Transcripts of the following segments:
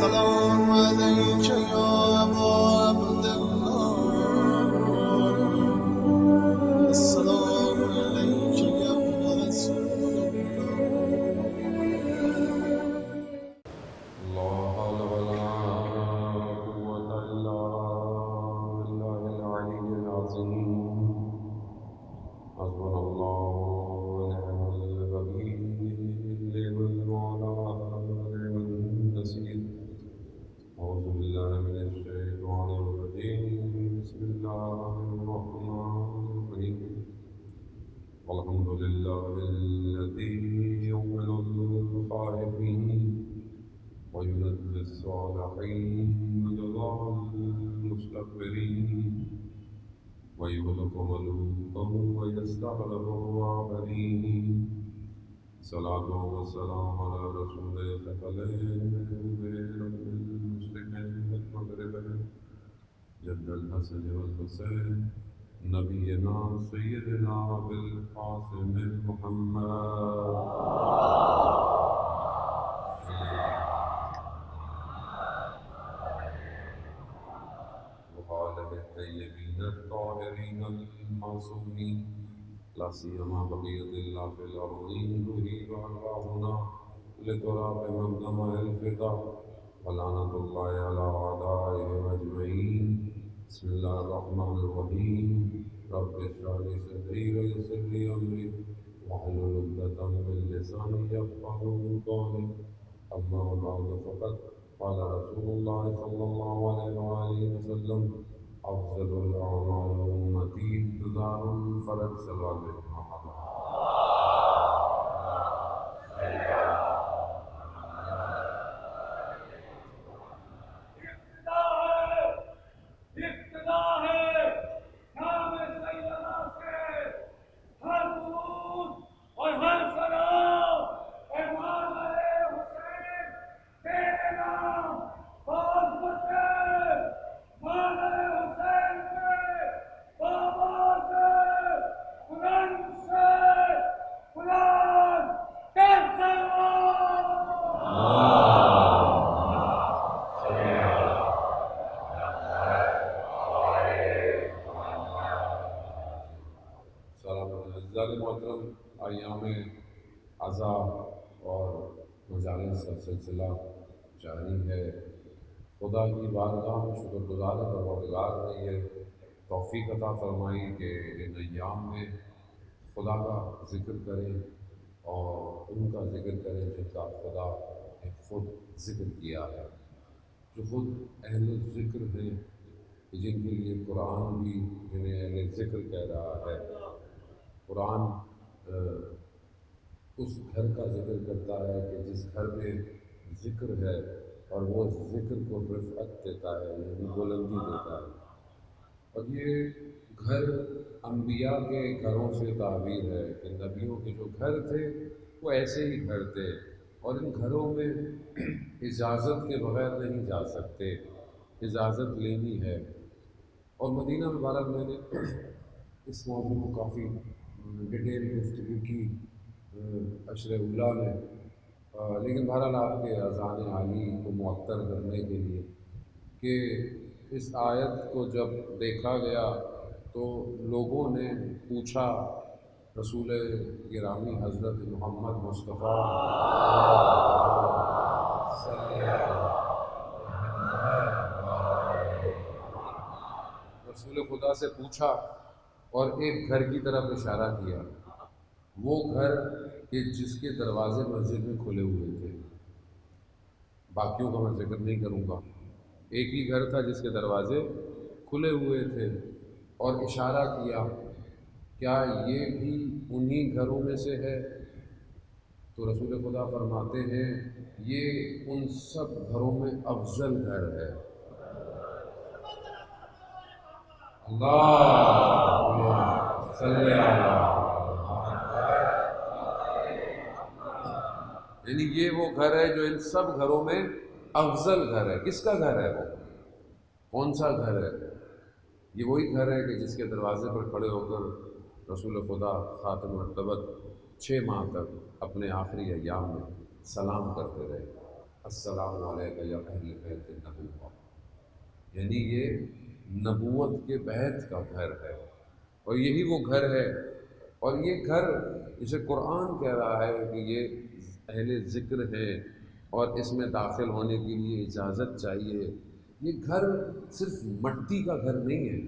السلام عليك يا أبا عبد الله السلام عليك يا ابن رسول الله لا حول ولا قوة إلا بالله العلي العظيم حسبنا الله ونعم الوكيل نعم المولى نعم النصير أعوذ بالله من الشيطان الرجيم بسم الله الرحمن الرحيم والحمد لله الذي يؤمن الخائفين وينزل الصالحين وجزاء المستكبرين ويغلق ملوكا ويستغرق الآخرين صلاة والسلام على رسول الثقلين بين المسلمين والمغربين جد الحسن والحسين نبينا سيدنا بالقاسم محمد وآله الطيبين الطاهرين المعصومين لا سيما بقية الله في الأرضين تهيب أرواحنا لتراب مقدم الفدا ولعنة الله على أعدائهم أجمعين بسم الله الرحمن الرحيم رب اشرح لي صدري ويسر لي أمري واحلل عقدة من لساني يفقهوا قولي أما بعد فقد قال رسول الله صلى الله عليه وآله وسلم أفضل الأعمال أمتي انتظار الفرج صلوات محمد محترم ایام عزا اور مجالس کا سلسلہ جاری ہے۔ خدا کی بارگاہ میں شکر گزار ہے پروردگار نے یہ توفیق عطا فرمائی کہ ان ایام میں خدا کا ذکر کریں اور ان کا ذکر کریں جن کا خدا نے خود ذکر کیا ہے، جو خود اہل ذکر ہیں، جن کے لیے قرآن بھی جنہیں اہل ذکر کہہ رہا ہے۔ قرآن اس گھر کا ذکر کرتا ہے کہ جس گھر میں ذکر ہے، اور وہ ذکر کو رفعت دیتا ہے، یعنی بلندی دیتا ہے۔ اور یہ گھر انبیاء کے گھروں سے تعبیر ہے کہ نبیوں کے جو گھر تھے وہ ایسے ہی گھر تھے، اور ان گھروں میں اجازت کے بغیر نہیں جا سکتے، اجازت لینی ہے۔ اور مدینہ میں بہرحال میں نے اس موضوع کو کافی ڈیٹیل گفتگو کی عشر اولیٰ میں، لیکن بہرحال آپ کے اذان عالی کو معطر کرنے کے لیے کہ اس آیت کو جب دیکھا گیا تو لوگوں نے پوچھا رسول گرامی حضرت محمد مصطفیٰ رسول خدا سے پوچھا اور ایک گھر کی طرف اشارہ کیا، وہ گھر کہ جس کے دروازے مسجد میں کھلے ہوئے تھے۔ باقیوں کا میں ذکر نہیں کروں گا، ایک ہی گھر تھا جس کے دروازے کھلے ہوئے تھے، اور اشارہ کیا کیا یہ بھی انہی گھروں میں سے ہے؟ تو رسول خدا فرماتے ہیں یہ ان سب گھروں میں افضل گھر ہے۔ اللہم صلی یعنی یہ وہ گھر ہے جو ان سب گھروں میں افضل گھر ہے۔ کس کا گھر ہے وہ؟ کون سا گھر ہے؟ یہ وہی گھر ہے کہ جس کے دروازے پر کھڑے ہو کر رسول خدا خاتم النبوت 6 ماہ تک اپنے آخری ایام میں سلام کرتے رہے۔ السلام علیکم یا اہل بیت النبوہ، یعنی یہ نبوت کے بیت کا گھر ہے، اور یہی وہ گھر ہے، اور یہ گھر جسے قرآن کہہ رہا ہے کہ یہ اہل ذکر ہے اور اس میں داخل ہونے کے لیے اجازت چاہیے۔ یہ گھر صرف مٹی کا گھر نہیں ہے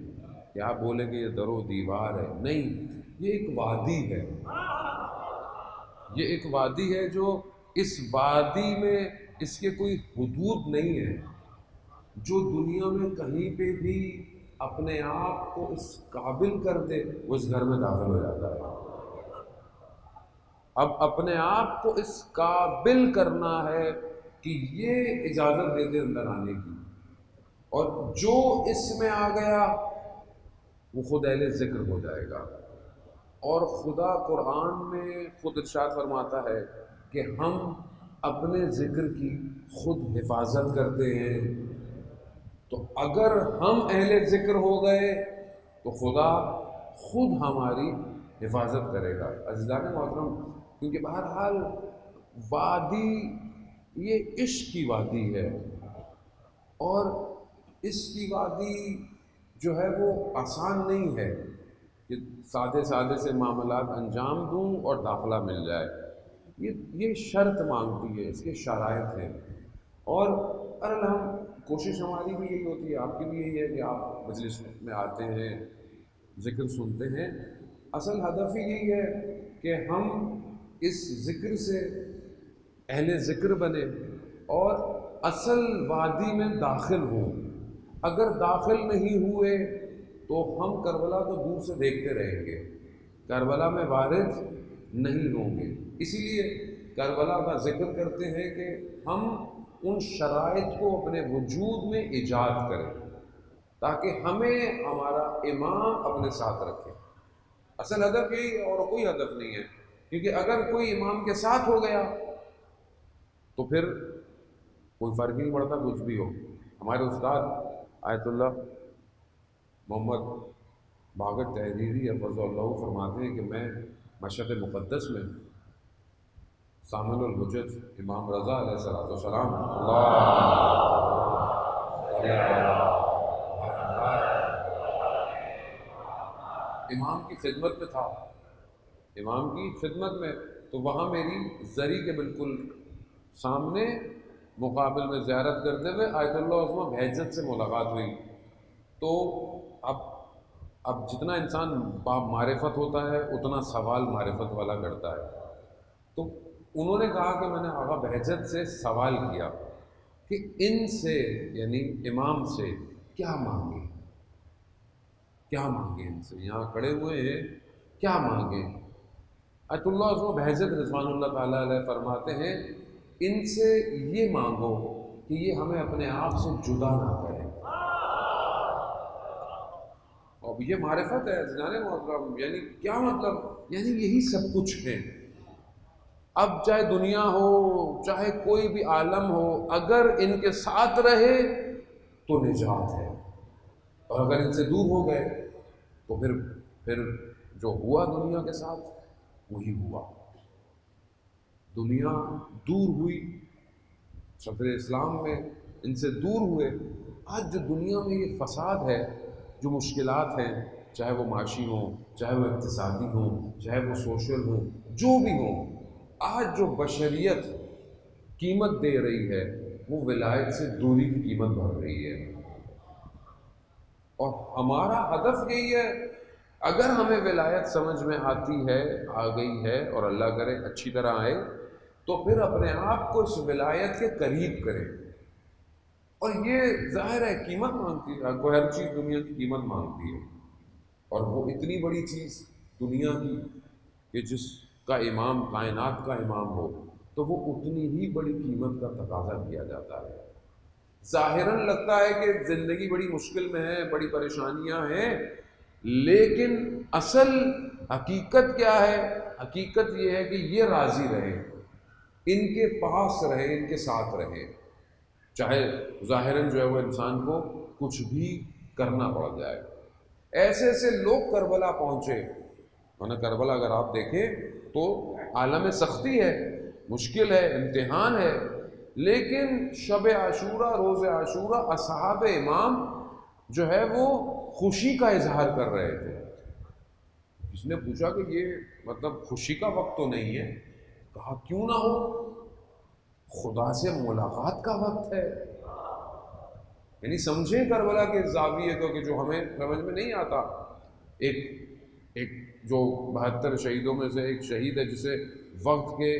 کہ آپ بولیں کہ یہ در و دیوار ہے، نہیں، یہ ایک وادی ہے، یہ ایک وادی ہے جو اس وادی میں اس کے کوئی حدود نہیں ہے، جو دنیا میں کہیں پہ بھی اپنے آپ کو اس قابل کر دے وہ اس گھر میں داخل ہو جاتا ہے۔ اب اپنے آپ کو اس قابل کرنا ہے کہ یہ اجازت دے دے اندر آنے کی، اور جو اس میں آ گیا وہ خود اہل ذکر ہو جائے گا۔ اور خدا قرآن میں خود ارشاد فرماتا ہے کہ ہم اپنے ذکر کی خود حفاظت کرتے ہیں، تو اگر ہم اہل ذکر ہو گئے تو خدا خود ہماری حفاظت کرے گا۔ عزیزان محترم، کیونکہ بہرحال وادی یہ عشق کی وادی ہے، اور اس کی وادی جو ہے وہ آسان نہیں ہے کہ سادے سادے سے معاملات انجام دوں اور داخلہ مل جائے، یہ شرط مانگتی ہے، اس کے شرائط ہیں، اور ہم کوشش ہماری بھی یہی ہوتی ہے، آپ کی بھی یہی ہے کہ آپ مجلس میں آتے ہیں، ذکر سنتے ہیں، اصل ہدف ہی یہی ہے کہ ہم اس ذکر سے اہل ذکر بنے اور اصل وادی میں داخل ہوں۔ اگر داخل نہیں ہوئے تو ہم کربلا کو دور سے دیکھتے رہیں گے، کربلا میں وارد نہیں ہوں گے۔ اسی لیے کربلا کا ذکر کرتے ہیں کہ ہم ان شرائط کو اپنے وجود میں ایجاد کریں تاکہ ہمیں ہمارا امام اپنے ساتھ رکھے۔ اصل ہدف یہی ہے اور کوئی ہدف نہیں ہے، کیونکہ اگر کوئی امام کے ساتھ ہو گیا تو پھر کوئی فرق نہیں پڑتا کچھ بھی ہو۔ ہمارے استاد آیت اللہ محمد بھاگت تحریری حفظہ اللہ فرماتے ہیں کہ میں مشہد مقدس میں سامن الحجج امام رضا علیہ السلام امام کی خدمت میں تھا، امام کی خدمت میں، تو وہاں میری زری کے بالکل سامنے مقابل میں زیارت کرتے ہوئے آیت اللہ عظمہ بہجت سے ملاقات ہوئی۔ تو اب جتنا انسان با معرفت ہوتا ہے اتنا سوال معرفت والا کرتا ہے، تو انہوں نے کہا کہ میں نے آقا بہجت سے سوال کیا کہ ان سے یعنی امام سے کیا مانگے، کیا مانگے، ان سے یہاں کھڑے ہوئے ہیں کیا مانگے؟ آیت اللہ عظمہ بہجت رضوان اللہ تعالیٰ علیہ فرماتے ہیں ان سے یہ مانگو کہ یہ ہمیں اپنے آپ سے جدا نہ کریں۔ اب یہ معرفت ہے جنان محترم، یعنی کیا مطلب؟ یعنی یہی سب کچھ ہے۔ اب چاہے دنیا ہو چاہے کوئی بھی عالم ہو، اگر ان کے ساتھ رہے تو نجات ہے، اور اگر ان سے دور ہو گئے تو پھر جو ہوا دنیا کے ساتھ وہی ہوا، دنیا دور ہوئی، صدر اسلام میں ان سے دور ہوئے۔ آج جو دنیا میں یہ فساد ہے، جو مشکلات ہیں، چاہے وہ معاشی ہوں، چاہے وہ اقتصادی ہوں، چاہے وہ سوشل ہوں، جو بھی ہوں، آج جو بشریت قیمت دے رہی ہے وہ ولایت سے دوری کی قیمت بڑھ رہی ہے، اور ہمارا ہدف یہی ہے اگر ہمیں ولایت سمجھ میں آتی ہے، آ گئی ہے، اور اللہ کرے اچھی طرح آئے، تو پھر اپنے آپ کو اس ولایت کے قریب کریں، اور یہ ظاہر ہے قیمت مانگتی ہے، کوئی ہر چیز دنیا کی قیمت مانگتی ہے، اور وہ اتنی بڑی چیز دنیا کی کہ جس کا امام کائنات کا امام ہو تو وہ اتنی ہی بڑی قیمت کا تقاضا کیا جاتا ہے۔ ظاہراً لگتا ہے کہ زندگی بڑی مشکل میں ہے، بڑی پریشانیاں ہیں، لیکن اصل حقیقت کیا ہے؟ حقیقت یہ ہے کہ یہ راضی رہے، ان کے پاس رہے، ان کے ساتھ رہے، چاہے ظاہراً جو ہے وہ انسان کو کچھ بھی کرنا پڑ جائے۔ ایسے ایسے لوگ کربلا پہنچے، کربلا اگر آپ دیکھیں تو عالم سختی ہے، مشکل ہے، امتحان ہے، لیکن شب عاشورہ، روز عاشورہ، اصحاب امام جو ہے وہ خوشی کا اظہار کر رہے تھے۔ کس نے پوچھا کہ یہ مطلب خوشی کا وقت تو نہیں ہے؟ کہا کیوں نہ ہو، خدا سے ملاقات کا وقت ہے۔ یعنی سمجھیں کربلا کے زاویے کو کہ جو ہمیں سمجھ میں نہیں آتا۔ ایک جو 72 شہیدوں میں سے ایک شہید ہے جسے وقت کے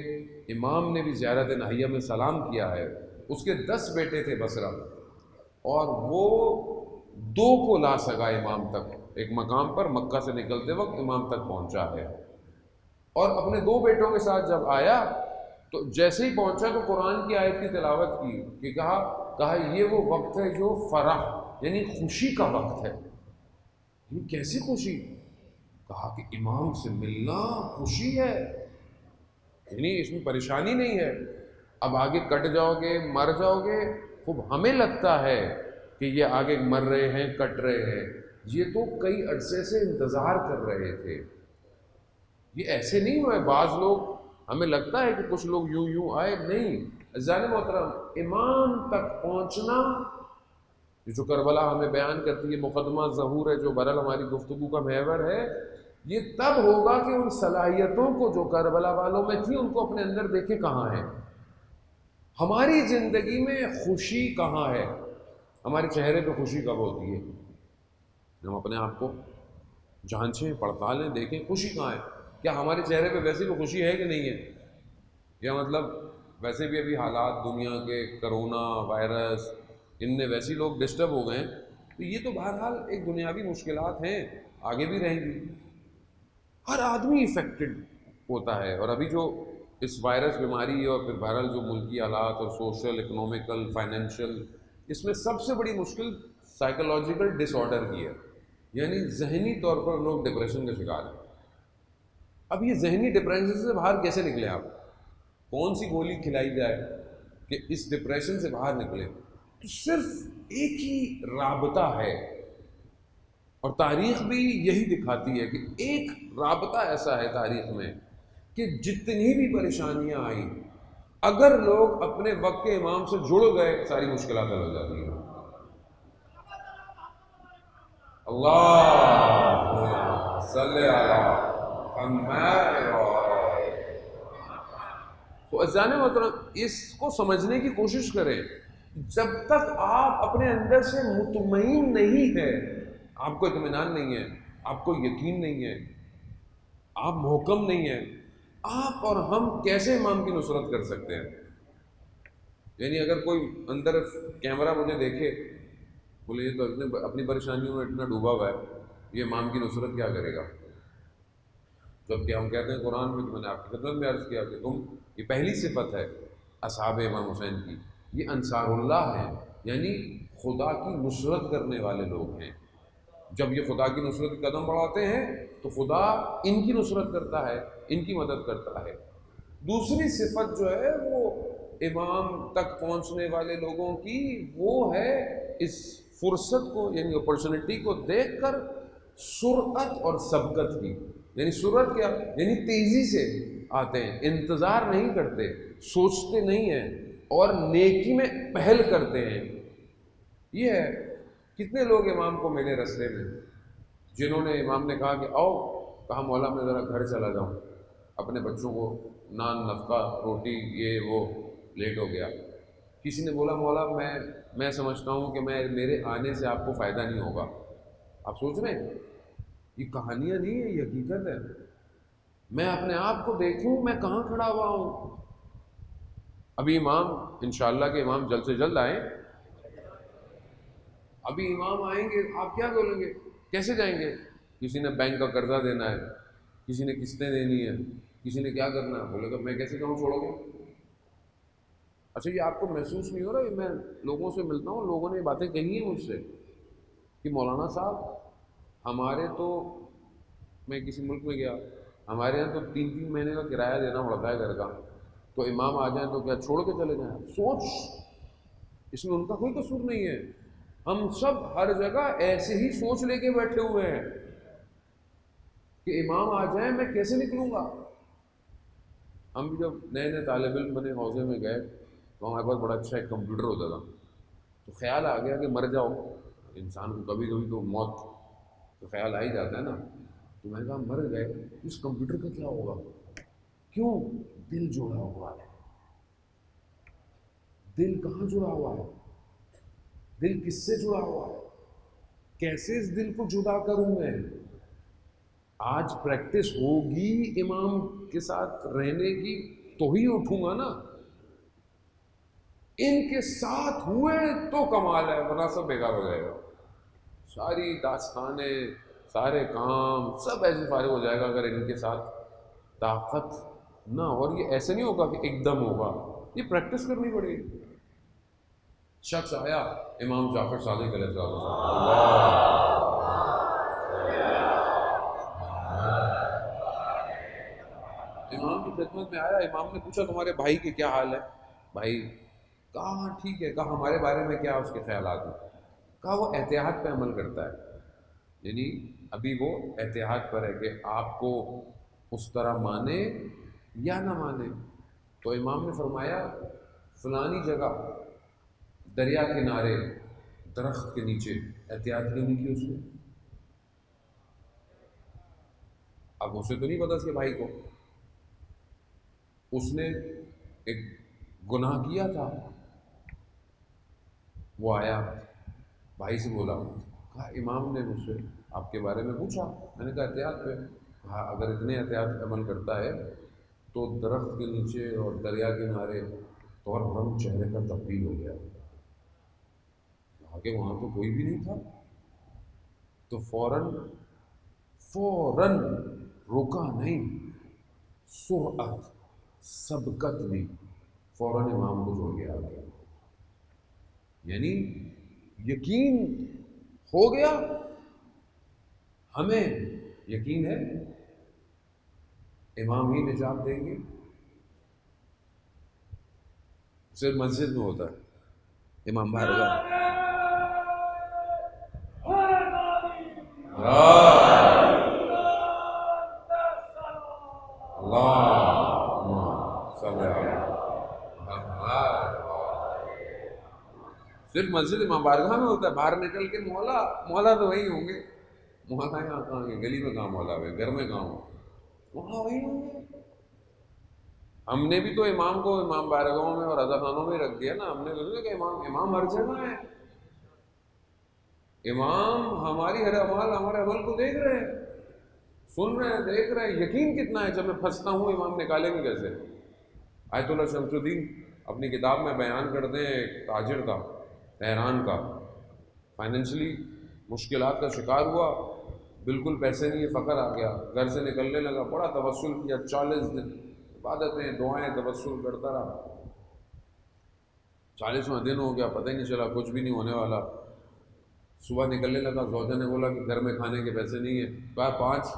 امام نے بھی زیارت نہیہ میں سلام کیا ہے، اس کے 10 بیٹے تھے بصرہ، اور وہ 2 کو لا سکا امام تک۔ ایک مقام پر مکہ سے نکلتے وقت امام تک پہنچا ہے، اور اپنے 2 بیٹوں کے ساتھ جب آیا تو جیسے ہی پہنچا تو قرآن کی آیت کی تلاوت کی کہ کہا یہ وہ وقت ہے جو فرح یعنی خوشی کا وقت ہے۔ یعنی کیسی خوشی؟ کہا کہ امام سے ملنا خوشی ہے، یعنی اس میں پریشانی نہیں ہے۔ اب آگے کٹ جاؤ گے، مر جاؤ گے، خوب ہمیں لگتا ہے کہ یہ آگے مر رہے ہیں، کٹ رہے ہیں، یہ تو کئی عرصے سے انتظار کر رہے تھے۔ یہ ایسے نہیں ہوئے، بعض لوگ ہمیں لگتا ہے کہ کچھ لوگ یوں آئے، نہیں۔ عزیزان محترم، امام تک پہنچنا جو کربلا ہمیں بیان کرتی ہے، مقدمہ ظہور ہے جو برحال ہماری گفتگو کا محور ہے، یہ تب ہوگا کہ ان صلاحیتوں کو جو کربلا والوں میں تھی ان کو اپنے اندر دیکھے کہاں ہے۔ ہماری زندگی میں خوشی کہاں ہے؟ ہمارے چہرے پہ خوشی کب ہوتی ہے؟ ہم اپنے آپ کو جانچیں، پڑتالیں، دیکھیں خوشی کہاں ہے۔ کیا ہمارے چہرے پہ ویسے بھی خوشی ہے کہ نہیں ہے؟ یا مطلب ویسے بھی ابھی حالات دنیا کے، کرونا وائرس، ان میں ویسے لوگ ڈسٹرب ہو گئے ہیں، تو یہ تو بہرحال ایک دنیاوی مشکلات ہیں، آگے بھی رہیں گی۔ ہر آدمی افیکٹڈ ہوتا ہے، اور ابھی جو اس وائرس بیماری اور پھر بہرحال جو ملکی حالات اور سوشل، اکنومیکل، فائنینشیل، اس میں سب سے بڑی مشکل سائیکولوجیکل ڈس آرڈر کی ہے، یعنی ذہنی طور پر لوگ ڈپریشن کا شکار ہیں۔ اب یہ ذہنی ڈپریشن سے باہر کیسے نکلیں؟ آپ کون سی گولی کھلائی جائے کہ اس ڈپریشن سے باہر نکلیں؟ تو صرف ایک ہی رابطہ ہے، اور تاریخ بھی یہی دکھاتی ہے کہ ایک رابطہ ایسا ہے تاریخ میں کہ جتنی بھی پریشانیاں آئیں، اگر لوگ اپنے وقت کے امام سے جڑ گئے ساری مشکلات حل ہو جاتی ہیں۔ اللہ صلی علی محمد۔ تو عزیزان محترم، اس کو سمجھنے کی کوشش کریں۔ جب تک آپ اپنے اندر سے مطمئن نہیں ہے، آپ کو اطمینان نہیں ہے، آپ کو یقین نہیں ہے، آپ محکم نہیں ہیں، آپ اور ہم کیسے امام کی نصرت کر سکتے ہیں؟ یعنی اگر کوئی اندر کیمرہ مجھے دیکھے، بولے یہ تو اپنی پریشانیوں میں اتنا ڈوبا ہوا ہے، یہ امام کی نصرت کیا کرے گا؟ جبکہ ہم کہتے ہیں قرآن میں، میں نے آپ کی خدمت میں عرض کیا کہ یہ پہلی صفت ہے اصحاب امام حسین کی، یہ انصار اللہ ہیں، یعنی خدا کی نصرت کرنے والے لوگ ہیں۔ جب یہ خدا کی نصرت کے قدم بڑھاتے ہیں تو خدا ان کی نصرت کرتا ہے، ان کی مدد کرتا ہے۔ دوسری صفت جو ہے وہ امام تک پہنچنے والے لوگوں کی، وہ ہے اس فرصت کو یعنی اپرچونٹی کو دیکھ کر سرعت اور سبقت کی۔ یعنی سرعت کیا؟ یعنی تیزی سے آتے ہیں، انتظار نہیں کرتے، سوچتے نہیں ہیں، اور نیکی میں پہل کرتے ہیں۔ یہ ہے، کتنے لوگ امام کو ملے رستے میں جنہوں نے، امام نے کہا کہ آؤ، کہا مولا میں ذرا گھر چلا جاؤں، اپنے بچوں کو نان، نفقہ، روٹی، یہ وہ لیٹ ہو گیا۔ کسی نے بولا مولا میں سمجھتا ہوں کہ میرے آنے سے آپ کو فائدہ نہیں ہوگا۔ آپ سوچ رہے ہیں، یہ کہانیاں نہیں ہیں، یہ حقیقت ہے۔ میں اپنے آپ کو دیکھوں میں کہاں کھڑا ہوا ہوں۔ ابھی امام انشاءاللہ کہ امام جلد سے جلد آئیں، ابھی امام آئیں گے، آپ کیا بولیں گے؟ کیسے جائیں گے؟ کسی نے بینک کا قرضہ دینا ہے، کسی نے قسطیں دینی ہے، کسی نے کیا کرنا ہے، بولے گا میں کیسے جاؤں، چھوڑو گے؟ اچھا یہ آپ کو محسوس نہیں ہو رہا؟ میں لوگوں سے ملتا ہوں، لوگوں نے یہ باتیں کہی ہیں مجھ سے کہ مولانا صاحب ہمارے تو، میں کسی ملک میں گیا، ہمارے یہاں تو 3 مہینے کا کرایہ دینا پڑتا ہے گھر کا، تو امام آ جائیں تو کیا چھوڑ کے چلے جائیں؟ سوچ، اس میں ان کا کوئی قصور نہیں ہے۔ ہم سب ہر جگہ ایسے ہی سوچ لے کے بیٹھے ہوئے ہیں کہ امام آ جائیں میں کیسے نکلوں گا۔ ہم بھی جب نئے طالب علم بنے، حوزے میں گئے تو ہمارے پاس بڑا اچھا ایک کمپیوٹر ہوتا تھا، تو خیال آ گیا کہ مر جاؤ، انسان کو کبھی کبھی تو موت تو خیال آ ہی جاتا ہے نا. تو میں نے کہا مر گئے اس کمپیوٹر کا کیا ہوگا؟ کیوں؟ دل جوڑا ہوا ہے. دل کہاں جڑا ہوا ہے؟ دل کس سے جڑا ہوا ہے؟ کیسے اس دل کو جدا کروں میں؟ آج پریکٹس ہوگی امام کے ساتھ رہنے کی تو ہی اٹھوں گا نا. ان کے ساتھ ہوئے تو کمال ہے، ورنہ سب بیکار ہو جائے گا. ساری داستانیں، سارے کام سب ایسے فارغ ہو جائے گا اگر ان کے ساتھ طاقت نہ. اور یہ ایسے نہیں ہوگا کہ ایک دم ہوگا، یہ پریکٹس کرنی پڑے گی. شخص آیا امام جعفر صادق علیہ السلام، امام کی خدمت میں آیا. امام نے پوچھا تمہارے بھائی کے کیا حال ہے؟ بھائی کہا ہاں ٹھیک ہے. کہا ہمارے بارے میں کیا اس کے خیالات ہیں؟ کہا وہ احتیاط پہ عمل کرتا ہے، یعنی ابھی وہ احتیاط پر ہے کہ آپ کو اس طرح مانے یا نہ مانے. تو امام نے فرمایا فلانی جگہ دریا کنارے درخت کے نیچے احتیاط کیوں نہیں کی اس نے؟ اب اسے تو نہیں پتا اس کے بھائی کو، اس نے ایک گناہ کیا تھا. وہ آیا بھائی سے بولا، کہا امام نے مجھ سے آپ کے بارے میں پوچھا. میں نے کہا احتیاط پہ. کہا اگر اتنے احتیاط عمل کرتا ہے تو درخت کے نیچے اور دریا کے کنارے تو اور رنگ چہرے کا تبدیل ہو گیا. کہا کہ وہاں تو کوئی بھی نہیں تھا. تو فوراً رکا نہیں، سرعت سبقت نہیں، فوراً امام کو چھوڑ کے آ گیا. یعنی یقین ہو گیا. ہمیں یقین ہے امام ہی نجات دیں گے. صرف مسجد میں ہوتا ہے امام باہر گا صرف مسجد امام بارگاہ میں ہوتا ہے. باہر نکل کے مولا تو وہی ہوں گے. مولا یہاں کہاں گے؟ گلی میں کہاں مولا ہوئے؟ گھر میں کہاں ہو؟ مولا وہی ہوں گے. ہم نے بھی تو امام کو امام بارگاہوں میں اور رضا خانوں میں رکھ دیا نا. ہم نے سوچا کہ امام ہر جگہ ہے. امام ہماری ہر عمل، ہمارے عمل کو دیکھ رہے ہیں، سن رہے ہیں، دیکھ رہے ہیں. یقین کتنا ہے جب میں پھنستا ہوں امام نکالیں گے کیسے؟ آیت اللہ شمس الدین اپنی کتاب میں بیان کرتے ہیں ایک تاجر کا، تہران کا، فائنینشلی مشکلات کا شکار ہوا، بالکل پیسے نہیں، فقر آ گیا، گھر سے نکلنے لگا، بڑا توسل کیا، 40 دن عبادتیں دعائیں توسل کرتا رہا. 40واں دن ہو گیا، پتہ ہی نہیں چلا، کچھ بھی نہیں ہونے والا. صبح نکلنے لگا، زوجہ نے بولا کہ گھر میں کھانے کے پیسے نہیں ہیں. کہا 5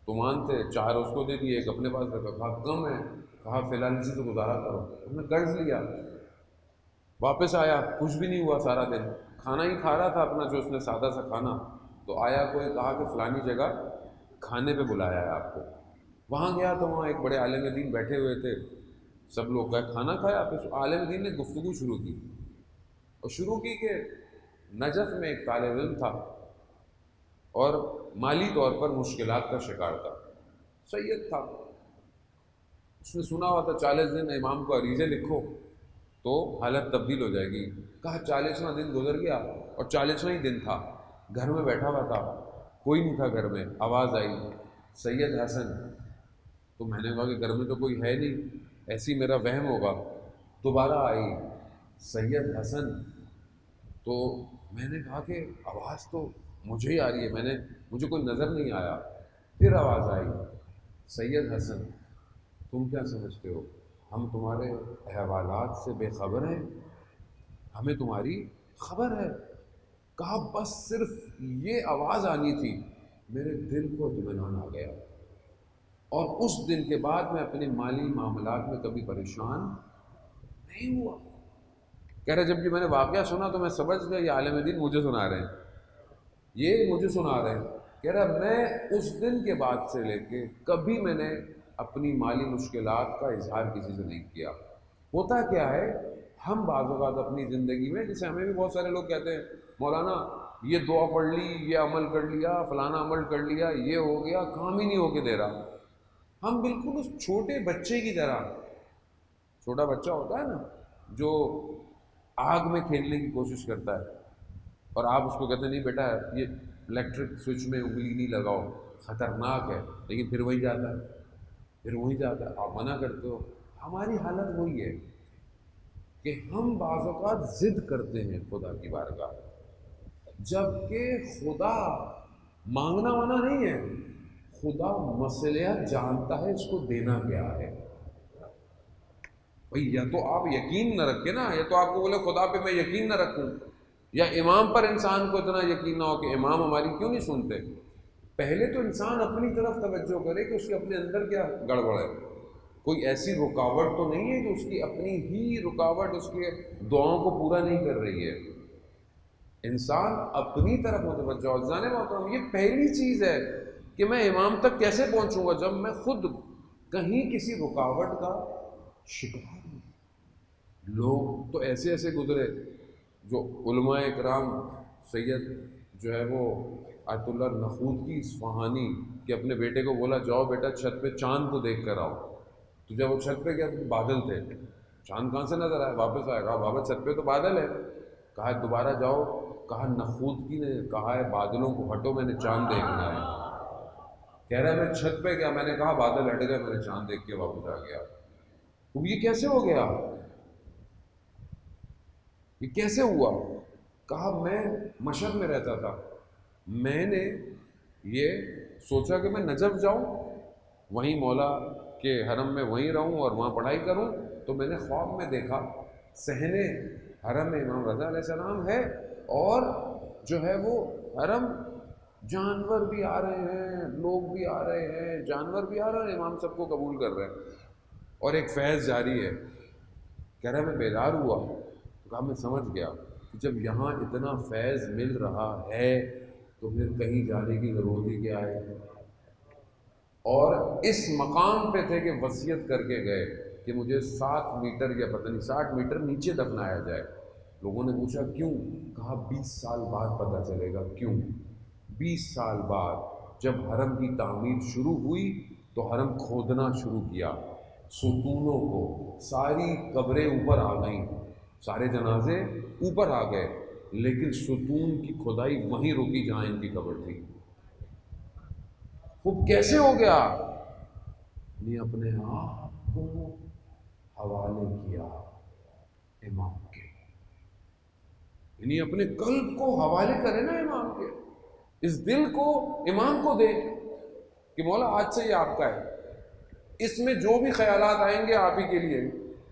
تومان تھے، 4 اس کو دے دیے، ایک اپنے پاس رکھا. کہا کم ہے. کہا فی الحال اسی سے گزارا کرو. اس نے قرض لیا. واپس آیا، کچھ بھی نہیں ہوا سارا دن، کھانا ہی کھا رہا تھا اپنا جو اس نے سادہ سا کھانا. تو آیا کوئی، کہا کہ فلانی جگہ کھانے پہ بلایا ہے آپ کو. وہاں گیا تو وہاں ایک بڑے عالم دین بیٹھے ہوئے تھے، سب لوگ کا کھانا کھایا. پھر عالم دین نے گفتگو شروع کی، اور شروع کی کہ نجف میں ایک طالب علم تھا اور مالی طور پر مشکلات کا شکار تھا، سید تھا. اس نے سنا ہوا تھا 40 دن امام کو عریضے لکھو تو حالت تبدیل ہو جائے گی. کہا 40واں دن گزر گیا اور 40واں ہی دن تھا، گھر میں بیٹھا ہوا تھا، کوئی نہیں تھا گھر میں. آواز آئی سید حسن. تو میں نے کہا کہ گھر میں تو کوئی ہے نہیں، ایسی میرا وہم ہوگا. دوبارہ آئی سید حسن. تو میں نے کہا کہ آواز تو مجھے ہی آ رہی ہے، مجھے کوئی نظر نہیں آیا. پھر آواز آئی سید حسن. تم کیا سمجھتے ہو ہم تمہارے احوالات سے بے خبر ہیں؟ ہمیں تمہاری خبر ہے. کہا بس صرف یہ آواز آنی تھی، میرے دل کو اطمینان آ گیا، اور اس دن کے بعد میں اپنے مالی معاملات میں کبھی پریشان نہیں ہوا. کہہ رہے جب یہ میں نے واقعہ سنا تو میں سمجھ گیا یہ عالم دین مجھے سنا رہے ہیں، یہ مجھے سنا رہے ہیں. کہہ رہا میں اس دن کے بعد سے لے کے کبھی میں نے اپنی مالی مشکلات کا اظہار کسی سے نہیں کیا. ہوتا کیا ہے، ہم بعض اوقات اپنی زندگی میں، جیسے ہمیں بھی بہت سارے لوگ کہتے ہیں مولانا یہ دعا پڑھ لی، یہ عمل کر لیا، فلانا عمل کر لیا، یہ ہو گیا، کام ہی نہیں ہو کے دے رہا. ہم بالکل اس چھوٹے بچے کی طرح، چھوٹا بچہ ہوتا ہے نا جو آگ میں کھیلنے کی کوشش کرتا ہے اور آپ اس کو کہتے ہیں نہیں بیٹا یہ الیکٹرک سوئچ میں انگلی نہیں لگاؤ خطرناک ہے، لیکن پھر وہی جاتا ہے، پھر وہی جاتا ہے، آپ منع کرتے ہو. ہماری حالت وہی ہے کہ ہم بعض اوقات ضد کرتے ہیں خدا کی بارگاہ، جبکہ خدا مانگنا منع نہیں ہے، خدا مسئلہ جانتا ہے اس کو دینا کیا ہے. بھئی یا تو آپ یقین نہ رکھیں نا، یا تو آپ کو بولے خدا پہ میں یقین نہ رکھوں، یا امام پر انسان کو اتنا یقین نہ ہو کہ امام ہماری کیوں نہیں سنتے. پہلے تو انسان اپنی طرف توجہ کرے کہ اس کے اپنے اندر کیا گڑبڑ ہے. کوئی ایسی رکاوٹ تو نہیں ہے جو اس کی اپنی ہی رکاوٹ اس کے دعاؤں کو پورا نہیں کر رہی ہے. انسان اپنی طرف متوجہ ہو. جانے محترم یہ پہلی چیز ہے کہ میں امام تک کیسے پہنچوں گا جب میں خود کہیں کسی رکاوٹ کا شکار ہوں. لوگ تو ایسے ایسے گزرے جو علماء اکرام، سید جو ہے وہ آیت اللہ نخود کی اصفہانی کہ اپنے بیٹے کو بولا جاؤ بیٹا چھت پہ چاند کو دیکھ کر آؤ. تو جب وہ چھت پہ گیا تو بادل تھے، چاند کہاں سے نظر آیا، واپس آیا، کہا بابا چھت پہ تو بادل ہے. کہا دوبارہ جاؤ، کہا نخود کی نے کہا ہے بادلوں کو ہٹو میں نے چاند دیکھنا ہے. کہہ رہا ہے میں چھت پہ گیا، میں نے کہا بادل ہٹ گئے، میں نے چاند دیکھ کے واپس آ گیا. تو یہ کیسے ہو گیا، یہ کیسے ہوا؟ کہا میں مشہد میں رہتا تھا، میں نے یہ سوچا کہ میں نجف جاؤں، وہیں مولا کے حرم میں وہیں رہوں اور وہاں پڑھائی کروں. تو میں نے خواب میں دیکھا صحن حرم میں امام رضا علیہ السلام ہے اور جو ہے وہ حرم جانور بھی آ رہے ہیں، لوگ بھی آ رہے ہیں، جانور بھی آ رہے ہیں، امام سب کو قبول کر رہے ہیں اور ایک فیض جاری ہے. کہہ رہا میں بیدار ہوا، کہا میں سمجھ گیا کہ جب یہاں اتنا فیض مل رہا ہے تو پھر کہیں جانے کی ضرورت ہی کیا ہے. اور اس مقام پہ تھے کہ وصیت کر کے گئے کہ مجھے 7 میٹر یا پتہ نہیں 60 میٹر نیچے دفنایا جائے. لوگوں نے پوچھا کیوں؟ کہا 20 سال بعد پتہ چلے گا کیوں. 20 سال بعد جب حرم کی تعمیر شروع ہوئی تو حرم کھودنا شروع کیا، ستونوں کو، ساری قبریں اوپر آ گئیں، سارے جنازے اوپر آ گئے، لیکن ستون کی کھدائی وہیں رکی جہاں ان کی قبر تھی. خوب کیسے ہو گیا؟ نے اپنے آپ کو حوالے کیا امام کے، یعنی اپنے قلب کو حوالے کرے نا امام کے، اس دل کو امام کو دے کہ مولا آج سے یہ آپ کا ہے، اس میں جو بھی خیالات آئیں گے آپ ہی کے لیے،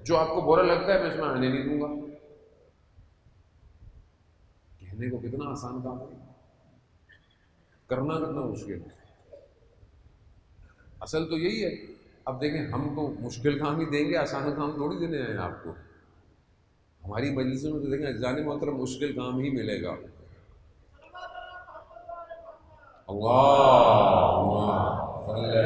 جو آپ کو برا لگتا ہے میں اس میں آنے نہیں دوں گا. کہنے کو کتنا آسان کام ہے، کرنا کتنا مشکل ہے. اصل تو یہی ہے. اب دیکھیں ہم تو مشکل کام ہی دیں گے، آسان کام تھوڑی دینے ہیں آپ کو. ہماری مجلسوں میں تو دیکھیں اجزان محترم مشکل کام ہی ملے گا. اللہم صلی علی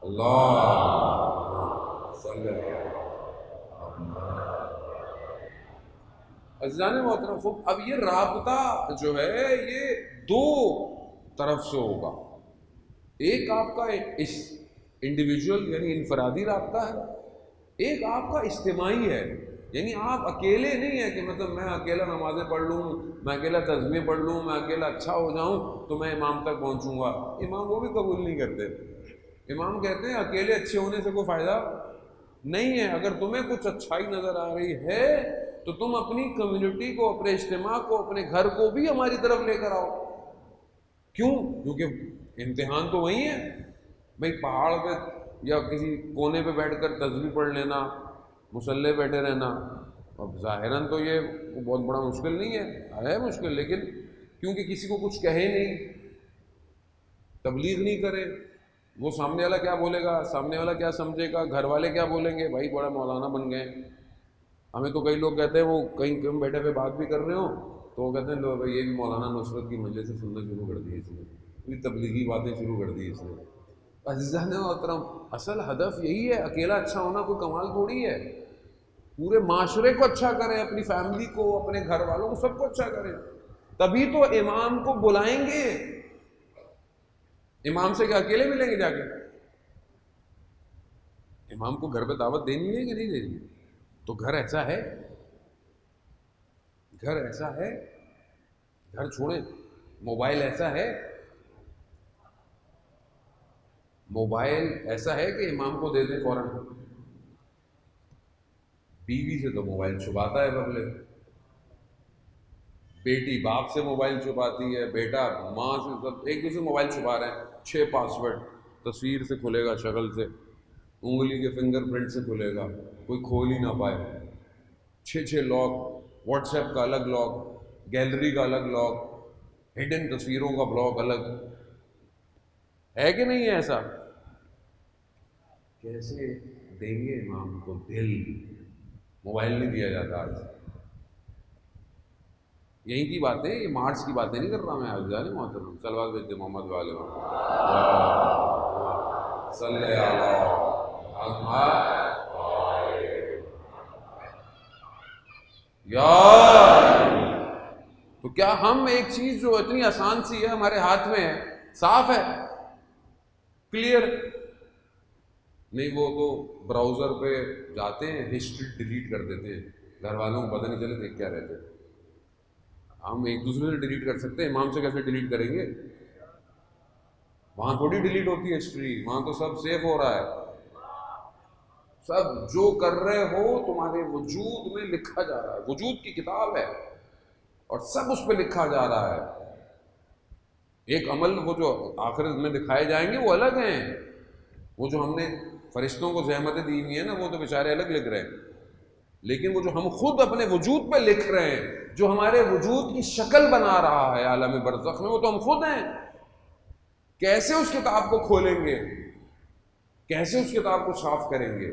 اللہم صلی علی. عزیزان محترم خوب، اب یہ رابطہ جو ہے یہ 2 طرف سے ہوگا. ایک آپ کا انڈیویجول یعنی انفرادی رابطہ ہے، ایک آپ کا اجتماعی ہے. یعنی آپ اکیلے نہیں ہیں کہ مطلب میں اکیلا نمازیں پڑھ لوں، میں اکیلا تسبیح پڑھ لوں، میں اکیلا اچھا ہو جاؤں تو میں امام تک پہنچوں گا. امام وہ بھی قبول نہیں کرتے. امام کہتے ہیں اکیلے اچھے ہونے سے کوئی فائدہ نہیں ہے. اگر تمہیں کچھ اچھائی نظر آ رہی ہے تو تم اپنی کمیونٹی کو، اپنے اجتماع کو، اپنے گھر کو بھی ہماری طرف لے کر آؤ. کیوں؟ کیونکہ امتحان تو وہی ہے. بھئی پہاڑ پہ یا کسی کونے پہ بیٹھ کر تسبیح پڑھ لینا، مصلی بیٹھے رہنا، اب ظاہراً تو یہ بہت بڑا مشکل نہیں ہے مشکل، لیکن کیونکہ کسی کو کچھ کہے نہیں، تبلیغ نہیں کرے، وہ سامنے والا کیا بولے گا، سامنے والا کیا سمجھے گا، گھر والے کیا بولیں گے، بھائی بڑا مولانا بن گئے. ہمیں تو کئی لوگ کہتے ہیں وہ کہیں کم بیٹھے ہوئے بات بھی کر رہے ہوں تو وہ کہتے ہیں لو بھائی یہ بھی مولانا نصرت کی مجلس سے سننا شروع کر دی اس نے. کوئی تبلیغی باتیں شروع کر دی اس نے. عزیزان محترم اصل ہدف یہی ہے. اکیلا اچھا ہونا کوئی کمال تھوڑی ہے. پورے معاشرے کو اچھا کریں، اپنی فیملی کو، اپنے گھر والوں کو، سب کو اچھا کریں، تبھی تو امام کو بلائیں گے. امام سے کیا اکیلے ملیں گے جا کے؟ امام کو گھر پہ دعوت دینی ہے کہ نہیں دینی؟ تو گھر ایسا ہے، گھر ایسا ہے، گھر چھوڑیں. موبائل ایسا ہے، موبائل ایسا ہے کہ امام کو دے دیں فوراً. بیوی سے تو موبائل چھپاتا ہے پبلک، بیٹی باپ سے موبائل چھپاتی ہے، بیٹا ماں سے، سب ایک دوسرے موبائل چھپا رہے ہیں. 6 پاسورڈ، تصویر سے کھلے گا، شکل سے، انگلی کے فنگر پرنٹ سے کھلے گا، کوئی کھول ہی نہ پائے. 6 لاک، واٹس ایپ کا الگ لاک، گیلری کا الگ لاک، ہڈن تصویروں کا بلاک الگ. ہے کہ نہیں ہے ایسا؟ کیسے دیں گے امام کو دل؟ موبائل نہیں دیا جاتا آج. یہیں کی باتیں، یہ مارچ کی باتیں نہیں کر رہا میں. آج جانے محترم صلوات بھیجتے محمد والے صلی اللہ یا. تو کیا ہم ایک چیز جو اتنی آسان سی ہے ہمارے ہاتھ میں ہے، صاف ہے، کلیئر نہیں، وہ تو براؤزر پہ جاتے ہیں، ہسٹری ڈیلیٹ کر دیتے ہیں، گھر والوں کو پتہ نہیں چلے دیکھ کیا رہتے. ہم ایک دوسرے سے ڈیلیٹ کر سکتے ہیں، امام سے کیسے ڈیلیٹ کریں گے؟ وہاں تھوڑی ڈیلیٹ ہوتی ہے ہسٹری، وہاں تو سب سیو ہو رہا ہے. سب جو کر رہے ہو تمہارے وجود میں لکھا جا رہا ہے. وجود کی کتاب ہے اور سب اس پہ لکھا جا رہا ہے. ایک عمل وہ جو آخرت میں دکھائے جائیں گے وہ الگ ہیں. وہ جو ہم نے فرشتوں کو زحمتیں دی ہوئی ہیں نا، وہ تو بیچارے الگ لکھ رہے ہیں. لیکن وہ جو ہم خود اپنے وجود پہ لکھ رہے ہیں، جو ہمارے وجود کی شکل بنا رہا ہے عالم برزخ میں، وہ تو ہم خود ہیں. کیسے اس کتاب کو کھولیں گے؟ کیسے اس کتاب کو صاف کریں گے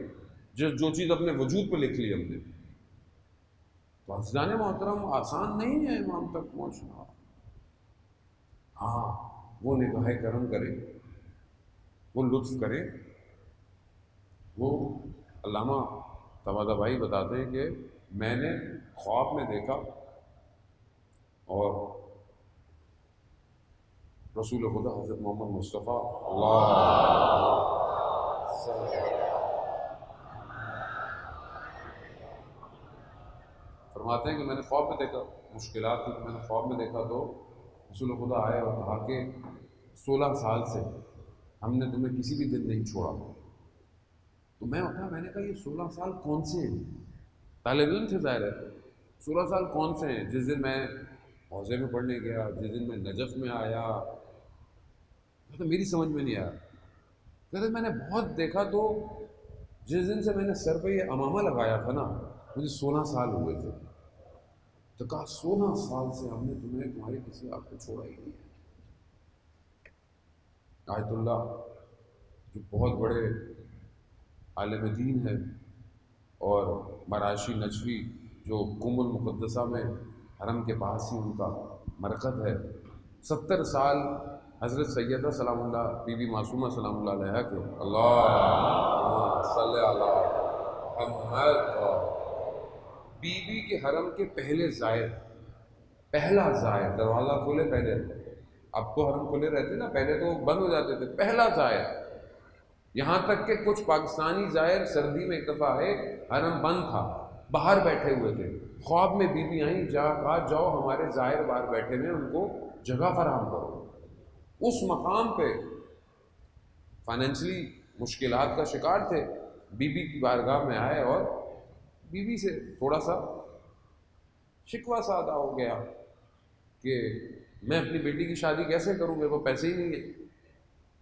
جو چیز اپنے وجود پہ لکھ لی ہم نے؟ تو عزیزان محترم آسان نہیں ہے امام تک پہنچنا. ہاں وہ نگاہ کرم کرے، وہ لطف کرے. وہ علامہ تبادہ بھائی بتاتے ہیں کہ میں نے خواب میں دیکھا اور رسول خدا حضرت محمد مصطفیٰ فرماتے ہیں کہ میں نے خواب میں دیکھا، مشکلات تھی، میں نے خواب میں دیکھا تو رسول خدا آئے اور کہا کہ 16 سال سے ہم نے تمہیں کسی بھی دن نہیں چھوڑا. تو میں اٹھا، میں نے کہا یہ 16 سال کون سے ہیں؟ طالب علم تھے ظاہر ہے. 16 سال کون سے ہیں؟ جس دن میں حوضے میں پڑھنے گیا، جس دن میں نجف میں آیا، تو میری سمجھ میں نہیں آیا. کہتے میں نے بہت دیکھا تو جس دن سے میں نے سر پہ یہ امامہ لگایا تھا نا، مجھے 16 سال ہوئے تھے. تو کہا 16 سال سے ہم نے تمہیں تمہارے کسی آپ کو چھوڑا ہی نہیں. آیت اللہ جو بہت بڑے عالم دین ہے، اور مراشی نجوی جو قم المقدسہ میں حرم کے پاس ہی ان کا مرکز ہے، 70 سال حضرت سیدہ سلام اللہ بی بی معصومہ سلام اللہ علیہ کے اللہم صلی علی محمد بی بی کے حرم کے پہلے زائر، پہلا زائر، دروازہ کھولے پہلے، اب تو حرم کھلے رہتے نا، پہلے تو بند ہو جاتے تھے، پہلا زائر. یہاں تک کہ کچھ پاکستانی زائر سردی میں ایک دفعہ آئے، حرم بند تھا، باہر بیٹھے ہوئے تھے. خواب میں بی بی آئیں، کہا جاؤ ہمارے زائر باہر بیٹھے ہوئے ان کو جگہ فراہم کرو. اس مقام پہ فائنینشلی مشکلات کا شکار تھے، بی بی کی بارگاہ میں آئے اور بی بی سے تھوڑا سا شکوہ سادہ ہو گیا کہ میں اپنی بیٹی کی شادی کیسے کروں، میرے کو پیسے ہی نہیں ہیں.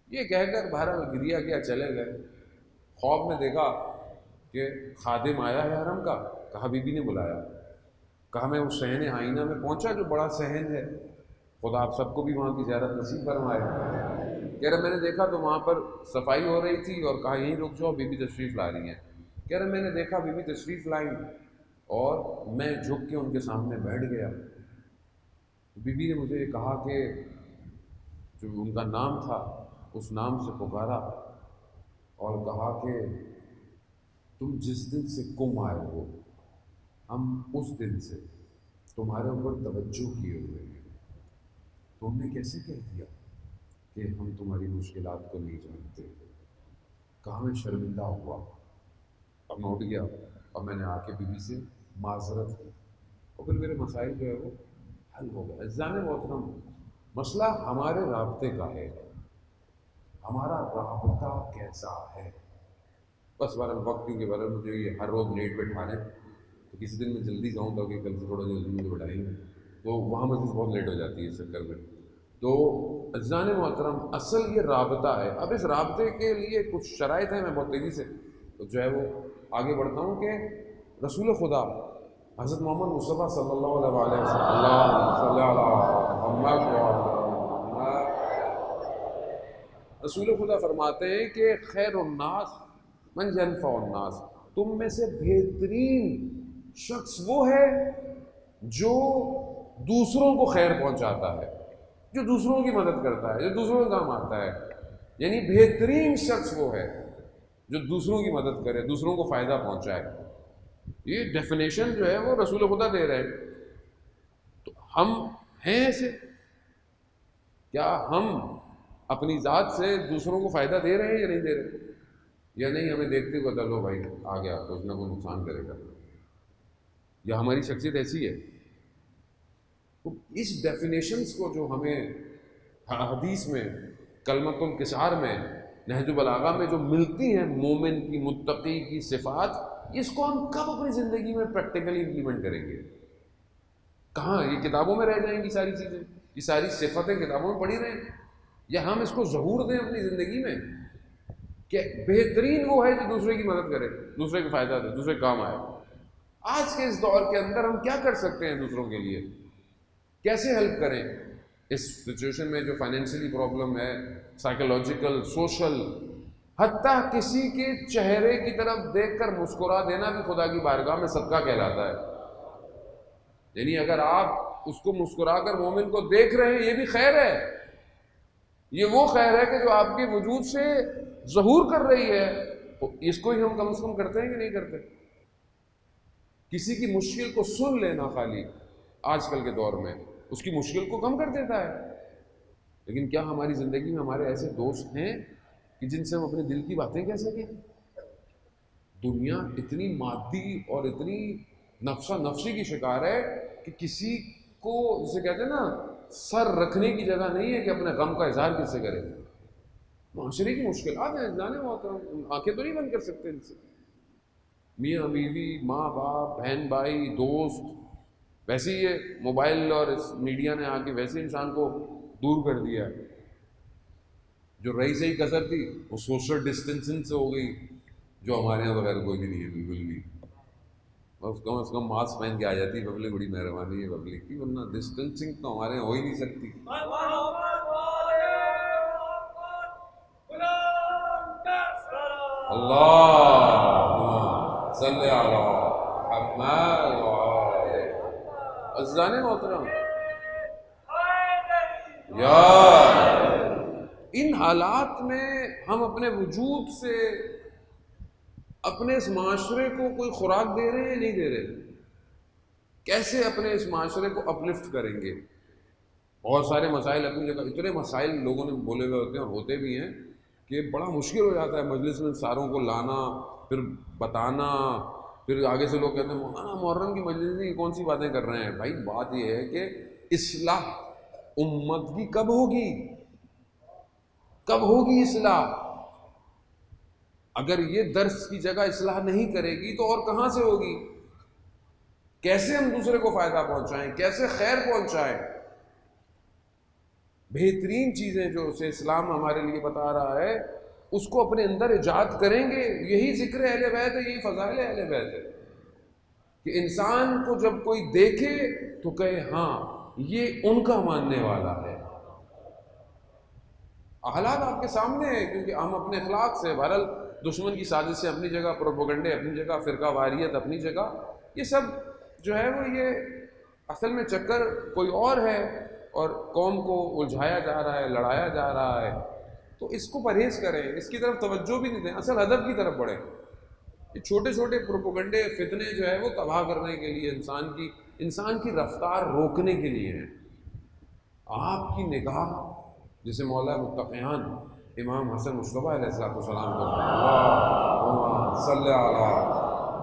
یہ کہہ کر بہرحال گریا گیا، چلے گئے. خواب میں دیکھا کہ خادم آیا ہے حرم کا، کہا بی بی نے بلایا. کہا میں اس صحن آئینہ میں پہنچا جو بڑا صحن ہے، خدا آپ سب کو بھی وہاں کی زیارت نصیب فرمائے. کہہ رہے میں نے دیکھا تو وہاں پر صفائی ہو رہی تھی اور کہا یہیں رک جاؤ، بی بی تشریف لا رہی ہیں. کہہ رہے میں نے دیکھا بی بی تشریف لائیں اور میں جھک کے ان کے سامنے بیٹھ گیا. بی بی نے مجھے کہا کہ جو ان کا نام تھا اس نام سے پکارا اور کہا کہ تم جس دن سے کم آئے ہو ہم اس دن سے تمہارے اوپر توجہ کیے ہوئے ہیں. تو ہم نے کیسے کہہ دیا کہ ہم تمہاری مشکلات کو نہیں جانتے. کہاں میں شرمندہ ہوا. اب میں اٹھ گیا اور میں نے آ کے بیوی سے معذرت کی اور پھر میرے مسائل جو ہے وہ حل ہو گئے. عزیزان محترم، مسئلہ ہمارے رابطے کا ہے، ہمارا رابطہ کیسا ہے. بس بہرحال وقت کیونکہ بہرحال مجھے یہ ہر روز لیٹ بیٹھانے، تو کسی دن میں جلدی جاؤں تاکہ کل سے تھوڑا جلدی مجھے بٹھائیں گے تو وہاں مجھے بہت لیٹ ہو جاتی ہے اس چکر میں. تو عزیزان محترم، اصل یہ رابطہ ہے. اب اس رابطے کے لیے کچھ شرائط ہیں. میں بہت تیزی سے جو ہے وہ آگے بڑھتا ہوں کہ رسول خدا حضرت محمد مصطفیٰ صلی اللہ علیہ وسلم رسول خدا فرماتے ہیں کہ خیر الناس من ينفع الناس، تم میں سے بہترین شخص وہ ہے جو دوسروں کو خیر پہنچاتا ہے، جو دوسروں کی مدد کرتا ہے، جو دوسروں کا کام آتا ہے. یعنی بہترین شخص وہ ہے جو دوسروں کی مدد کرے، دوسروں کو فائدہ پہنچائے. یہ ڈیفینیشن جو ہے وہ رسول خدا دے رہے ہیں. تو ہم ہیں ایسے؟ کیا ہم اپنی ذات سے دوسروں کو فائدہ دے رہے ہیں یا نہیں دے رہے؟ یا نہیں ہمیں دیکھتے ہوئے چلو بھائی آ گیا کچھ نہ کوئی نقصان کرے گا، یا ہماری شخصیت ایسی ہے؟ تو اس ڈیفینیشنز کو جو ہمیں حدیث میں کلمۃ الکسار میں نہج البلاغہ میں جو ملتی ہیں مومن کی متقی کی صفات، اس کو ہم کب اپنی زندگی میں پریکٹیکلی امپلیمنٹ کریں گے؟ کہاں یہ کتابوں میں رہ جائیں گی ساری چیزیں، یہ ساری صفتیں کتابوں میں پڑھی رہیں، یا ہم اس کو ظہور دیں اپنی زندگی میں کہ بہترین وہ ہے جو دوسرے کی مدد کرے، دوسرے کو فائدہ دے، دوسرے کام آئے. آج کے اس دور کے اندر ہم کیا کر سکتے ہیں دوسروں کے لیے؟ کیسے ہیلپ کریں اس سچویشن میں جو فائنینشلی پرابلم ہے، سائیکولوجیکل، سوشل، حتیٰ کسی کے چہرے کی طرف دیکھ کر مسکرا دینا بھی خدا کی بارگاہ میں صدقہ کہلاتا ہے. یعنی اگر آپ اس کو مسکرا کر مومن کو دیکھ رہے ہیں یہ بھی خیر ہے. یہ وہ خیر ہے کہ جو آپ کے وجود سے ظہور کر رہی ہے. اس کو ہی ہم کم از کم کرتے ہیں کہ نہیں کرتے؟ کسی کی مشکل کو سن لینا خالی آج کل کے دور میں اس کی مشکل کو کم کر دیتا ہے. لیکن کیا ہماری زندگی میں ہمارے ایسے دوست ہیں کہ جن سے ہم اپنے دل کی باتیں کہہ سکیں؟ دنیا اتنی مادی اور اتنی نفسا نفسی کی شکار ہے کہ کسی کو جسے کہتے ہیں نا سر رکھنے کی جگہ نہیں ہے کہ اپنے غم کا اظہار کس سے کرے. معاشرے کی مشکلات ہیں جانے محترم، آنکھیں تو نہیں بند کر سکتے ان سے. میاں بیوی، ماں باپ، بہن بھائی، دوست، ویسے ہی یہ موبائل اور اس میڈیا نے آ کے ویسے انسان کو دور کر دیا ہے. جو رہی صحیح کثر تھی وہ سوشل ڈسٹینسنگ سے ہو گئی، جو ہمارے یہاں بغیر کوئی بھی نہیں ہے بالکل بھی. بس کم از کم ماسک پہن کے آ جاتی ہے پبلک، بڑی مہربانی ہے پبلک کی، ورنہ ڈسٹینسنگ تو ہمارے یہاں ہو ہی نہیں سکتی. اللہ صلی علی محمد عزیزان محترم. یار ان حالات میں ہم اپنے وجود سے اپنے اس معاشرے کو کوئی خوراک دے رہے ہیں یا نہیں دے رہے؟ کیسے اپنے اس معاشرے کو اپلفٹ کریں گے؟ بہت سارے مسائل اپنی جگہ، اتنے مسائل لوگوں نے بولے ہوئے ہوتے ہیں اور ہوتے بھی ہیں کہ بڑا مشکل ہو جاتا ہے مجلس میں ساروں کو لانا، پھر بتانا، پھر آگے سے لوگ کہتے ہیں مولانا محرم کی مجلس میں کون سی باتیں کر رہے ہیں. بھائی بات یہ ہے کہ اصلاح امت کی کب ہوگی؟ کب ہوگی اصلاح؟ اگر یہ درس کی جگہ اصلاح نہیں کرے گی تو اور کہاں سے ہوگی؟ کیسے ہم دوسرے کو فائدہ پہنچائیں، کیسے خیر پہنچائیں؟ بہترین چیزیں جو اسے اسلام ہمارے لیے بتا رہا ہے اس کو اپنے اندر ایجاد کریں گے. یہی ذکر اہل بیت ہے، یہی فضائل اہل بیت ہے کہ انسان کو جب کوئی دیکھے تو کہے ہاں یہ ان کا ماننے والا ہے. حالات آپ کے سامنے ہیں کیونکہ ہم اپنے اخلاق سے، بہرحال دشمن کی سازش سے اپنی جگہ، پروپیگنڈے اپنی جگہ، فرقہ واریت اپنی جگہ، یہ سب جو ہے وہ یہ اصل میں چکر کوئی اور ہے. اور قوم کو الجھایا جا رہا ہے، لڑایا جا رہا ہے، تو اس کو پرہیز کریں، اس کی طرف توجہ بھی نہیں دیں، اصل ہدف کی طرف بڑھیں۔ یہ چھوٹے چھوٹے پروپیگنڈے فتنے جو ہے وہ تباہ کرنے کے لیے، انسان کی رفتار روکنے کے لیے ہیں۔ آپ کی نگاہ، جسے مولا متقیان امام حسن مصطفیٰ علیہ السلام کو اللہم صلی علی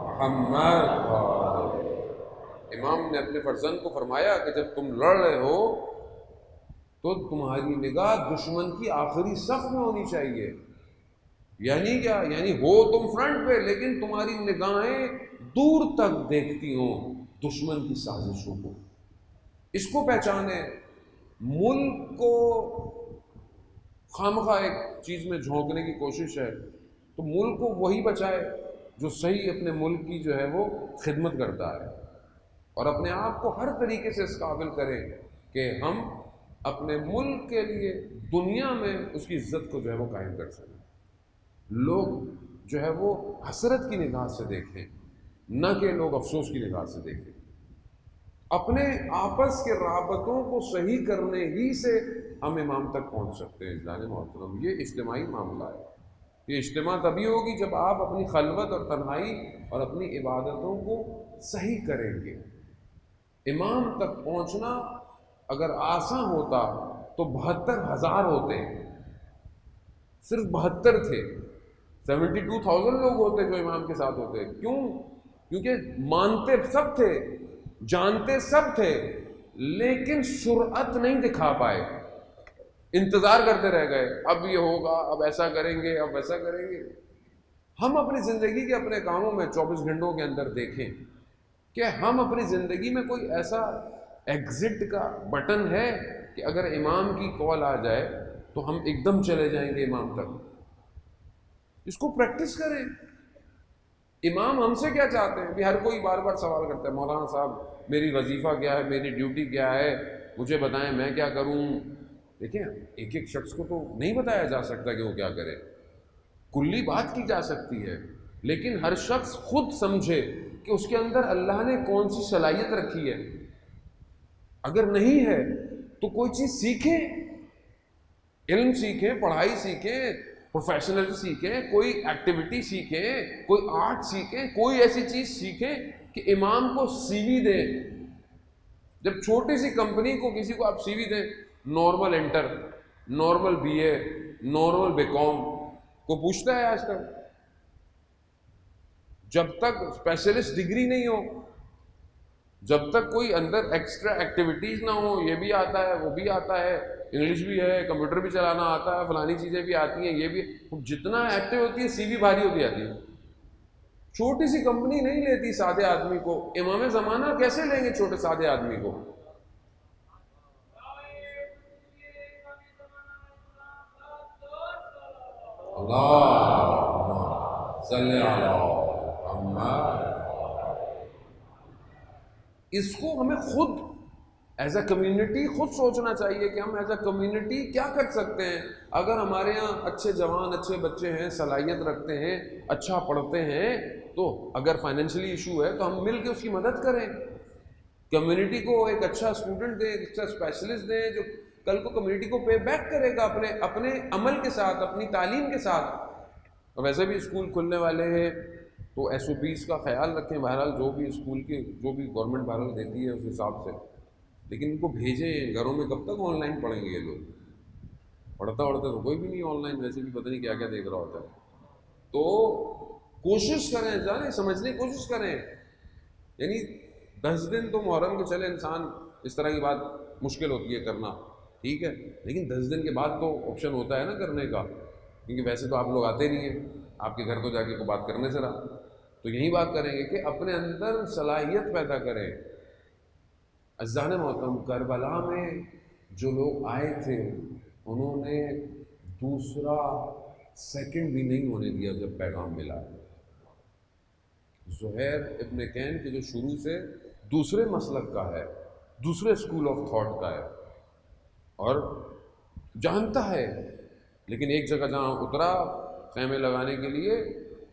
محمد، امام نے اپنے فرزند کو فرمایا کہ جب تم لڑ رہے ہو تو تمہاری نگاہ دشمن کی آخری صف میں ہونی چاہیے۔ یعنی کیا؟ یعنی ہو تم فرنٹ پہ لیکن تمہاری نگاہیں دور تک دیکھتی ہوں دشمن کی سازشوں کو۔ اس کو پہچانے۔ ملک کو خامخواہ ایک چیز میں جھونکنے کی کوشش ہے تو ملک کو وہی بچائے جو صحیح اپنے ملک کی جو ہے وہ خدمت کرتا ہے، اور اپنے آپ کو ہر طریقے سے اس قابل کرے کہ ہم اپنے ملک کے لیے دنیا میں اس کی عزت کو جو ہے وہ قائم کر سکیں۔ لوگ جو ہے وہ حسرت کی نگاہ سے دیکھیں، نہ کہ لوگ افسوس کی نگاہ سے دیکھیں۔ اپنے آپس کے رابطوں کو صحیح کرنے ہی سے ہم امام تک پہنچ سکتے ہیں۔ اجلال محترم، یہ اجتماعی معاملہ ہے۔ یہ اجتماع تبھی ہوگی جب آپ اپنی خلوت اور تنہائی اور اپنی عبادتوں کو صحیح کریں گے۔ امام تک پہنچنا اگر آسان ہوتا تو 72,000 ہوتے، صرف 72 تھے، 72,000 لوگ ہوتے جو امام کے ساتھ ہوتے۔ کیوں؟ کیونکہ مانتے سب تھے، جانتے سب تھے، لیکن سرعت نہیں دکھا پائے، انتظار کرتے رہ گئے، اب یہ ہوگا، اب ایسا کریں گے، اب ویسا کریں گے۔ ہم اپنی زندگی کے اپنے کاموں میں 24 گھنٹوں کے اندر دیکھیں کہ ہم اپنی زندگی میں کوئی ایسا ایگزٹ کا بٹن ہے کہ اگر امام کی کال آ جائے تو ہم ایک دم چلے جائیں گے امام تک۔ اس کو پریکٹس کریں۔ امام ہم سے کیا چاہتے ہیں؟ ہر کوئی بار بار سوال کرتا ہے، مولانا صاحب میری وظیفہ کیا ہے، میری ڈیوٹی کیا ہے، مجھے بتائیں میں کیا کروں۔ دیکھیں، ایک ایک شخص کو تو نہیں بتایا جا سکتا کہ وہ کیا کرے، کلی بات کی جا سکتی ہے، لیکن ہر شخص خود سمجھے کہ اس کے اندر اللہ نے کون سی صلاحیت رکھی ہے۔ اگر نہیں ہے تو کوئی چیز سیکھیں، علم سیکھیں، پڑھائی سیکھیں، پروفیشنل سیکھیں، کوئی ایکٹیویٹی سیکھیں، کوئی آرٹ سیکھیں، کوئی ایسی چیز سیکھیں کہ امام کو سی وی دیں۔ جب چھوٹی سی کمپنی کو کسی کو آپ سی وی دیں، normal inter, normal B A, normal B com, کو پوچھتا ہے آج تک؟ جب تک اسپیشلسٹ ڈگری نہیں ہو، جب تک کوئی اندر ایکسٹرا ایکٹیویٹیز نہ ہو، یہ بھی آتا ہے وہ بھی آتا ہے، انگلش بھی ہے، کمپیوٹر بھی چلانا آتا ہے، فلانی چیزیں بھی آتی ہیں، یہ بھی، جتنا ایکٹیو ہوتی ہے سی وی بھاری ہوتی جاتی ہے۔ چھوٹی سی کمپنی نہیں لیتی سادے آدمی کو، امام زمانہ کیسے لیں گے چھوٹے سادے آدمی کو؟ اللہ صلی علی محمد۔ اس کو ہمیں خود ایز اے کمیونٹی خود سوچنا چاہیے کہ ہم ایز اے کمیونٹی کیا کر سکتے ہیں۔ اگر ہمارے یہاں اچھے جوان، اچھے بچے ہیں، صلاحیت رکھتے ہیں، اچھا پڑھتے ہیں، تو اگر فائنینشلی ایشو ہے تو ہم مل کے اس کی مدد کریں، کمیونٹی کو ایک اچھا اسٹوڈنٹ دیں، ایک اچھا اسپیشلسٹ دیں جو کل کو کمیونٹی کو پے بیک کرے گا اپنے عمل کے ساتھ، اپنی تعلیم کے ساتھ۔ اور ویسے بھی اسکول کھلنے والے ہیں تو ایس او پیز کا خیال رکھیں، بہرحال جو بھی اسکول کی جو بھی گورنمنٹ بہرحال دیتی ہے اس حساب سے، لیکن ان کو بھیجیں گھروں میں۔ کب تک آن لائن پڑھیں گے یہ لوگ؟ پڑھتا تو کوئی بھی نہیں آن لائن، ویسے بھی پتہ نہیں کیا کیا دیکھ رہا ہوتا ہے۔ تو کوشش کریں، جانیں سمجھنے کی کوشش کریں۔ یعنی 10 دن تو محرم کے چلے، انسان اس طرح کی بات مشکل ہوتی ہے کرنا، ٹھیک ہے، لیکن 10 دن کے بعد تو آپشن ہوتا ہے نا کرنے کا، کیونکہ ویسے تو آپ لوگ آتے نہیں ہیں، آپ کے گھر تو جا کے کوئی بات کرنے سے رہا۔ تو یہی بات کریں گے کہ اپنے اندر صلاحیت پیدا کریں۔ عزیزان محترم، کربلا میں جو لوگ آئے تھے انہوں نے دوسرا سیکنڈ بھی نہیں ہونے دیا جب پیغام ملا۔ زہیر ابن کین کے جو شروع سے دوسرے مسلک کا ہے، دوسرے اسکول آف تھاٹ کا ہے اور جانتا ہے، لیکن ایک جگہ جہاں اترا خیمے لگانے کے لیے،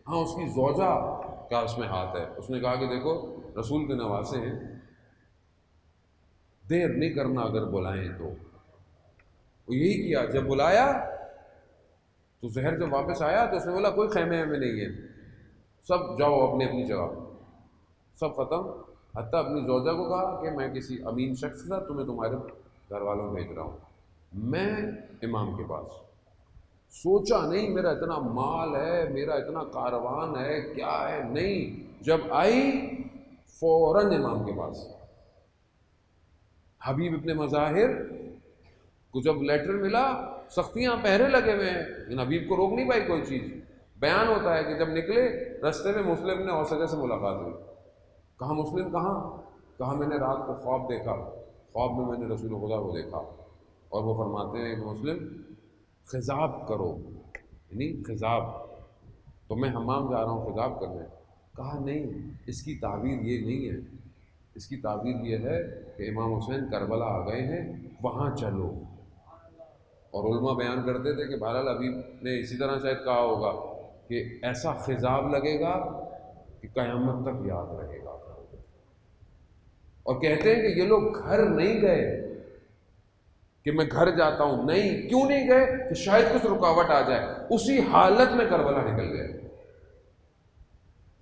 ہاں اس کی زوجہ کا اس میں ہاتھ ہے۔ اس نے کہا کہ دیکھو رسول کے نواسے ہیں، دیر نہیں کرنا اگر بلائیں تو. وہ یہی کیا, جب بلایا تو زہر جب واپس آیا تو اس نے بولا کوئی خیمے میں نہیں ہے, سب جاؤ اپنی اپنی جگہ, سب ختم. حتیٰ اپنی زوجہ کو کہا کہ میں کسی امین شخص تھا, تمہیں تمہارے گھر والوں بھیج رہا ہوں, میں امام کے پاس. سوچا نہیں میرا اتنا مال ہے, میرا اتنا کاروان ہے, کیا ہے, نہیں. جب آئی فوراً امام کے پاس. حبیب ابن مظاہر کو جب لیٹر ملا, سختیاں پہرے لگے ہوئے ہیں, لیکن حبیب کو روک نہیں پائی کوئی چیز. بیان ہوتا ہے کہ جب نکلے رستے میں مسلم نے اوسجہ سے ملاقات ہوئی. کہا مسلم کہاں؟ کہا میں نے رات کو خواب دیکھا, خواب میں نے رسول خدا کو دیکھا, اور وہ فرماتے ہیں کہ مسلم خضاب کرو, یعنی خضاب, تو میں حمام جا رہا ہوں خضاب کرنے. کہا نہیں, اس کی تعبیر یہ نہیں ہے, اس کی تعبیر یہ ہے کہ امام حسین کربلا آ گئے ہیں, وہاں چلو. اور علماء بیان کرتے تھے کہ بہرحال حبیب نے اسی طرح شاید کہا ہوگا کہ ایسا خضاب لگے گا کہ قیامت تک یاد رہے گا. اور کہتے ہیں کہ یہ لوگ گھر نہیں گئے کہ میں گھر جاتا ہوں, نہیں. کیوں نہیں گئے؟ کہ شاید کچھ رکاوٹ آ جائے. اسی حالت میں کربلا نکل گئے.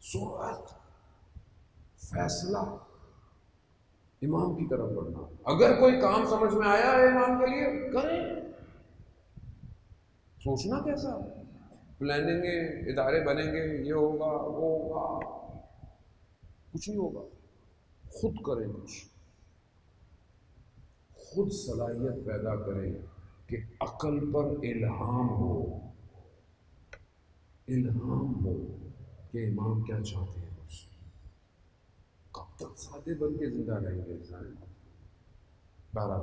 سورت فیصلہ امام کی طرف بڑھنا. اگر کوئی کام سمجھ میں آیا ہے امام کے لیے کریں. سوچنا کیسا, پلاننگ ادارے بنیں گے, یہ ہوگا وہ ہوگا, کچھ نہیں ہوگا. خود کریں, کچھ خود صلاحیت پیدا کریں کہ عقل پر الہام ہو, الہام ہو کہ امام کیا چاہتے ہیں. کب تک سادے بن کے زندہ رہیں گے انسان؟ 12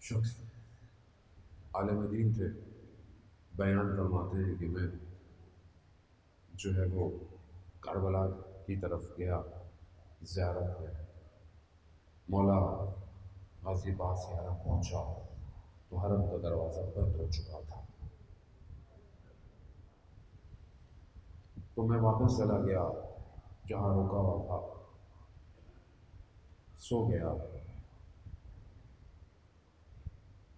شخص عالم دین تھے, بیان فرماتے ہیں کہ میں جو ہے وہ کربلا کی طرف گیا زیارت میں. مولا غازی پاس سے حرم پہنچا تو حرم کا دروازہ بند ہو چکا تھا. تو میں واپس چلا گیا جہاں رکا ہوا تھا, سو گیا.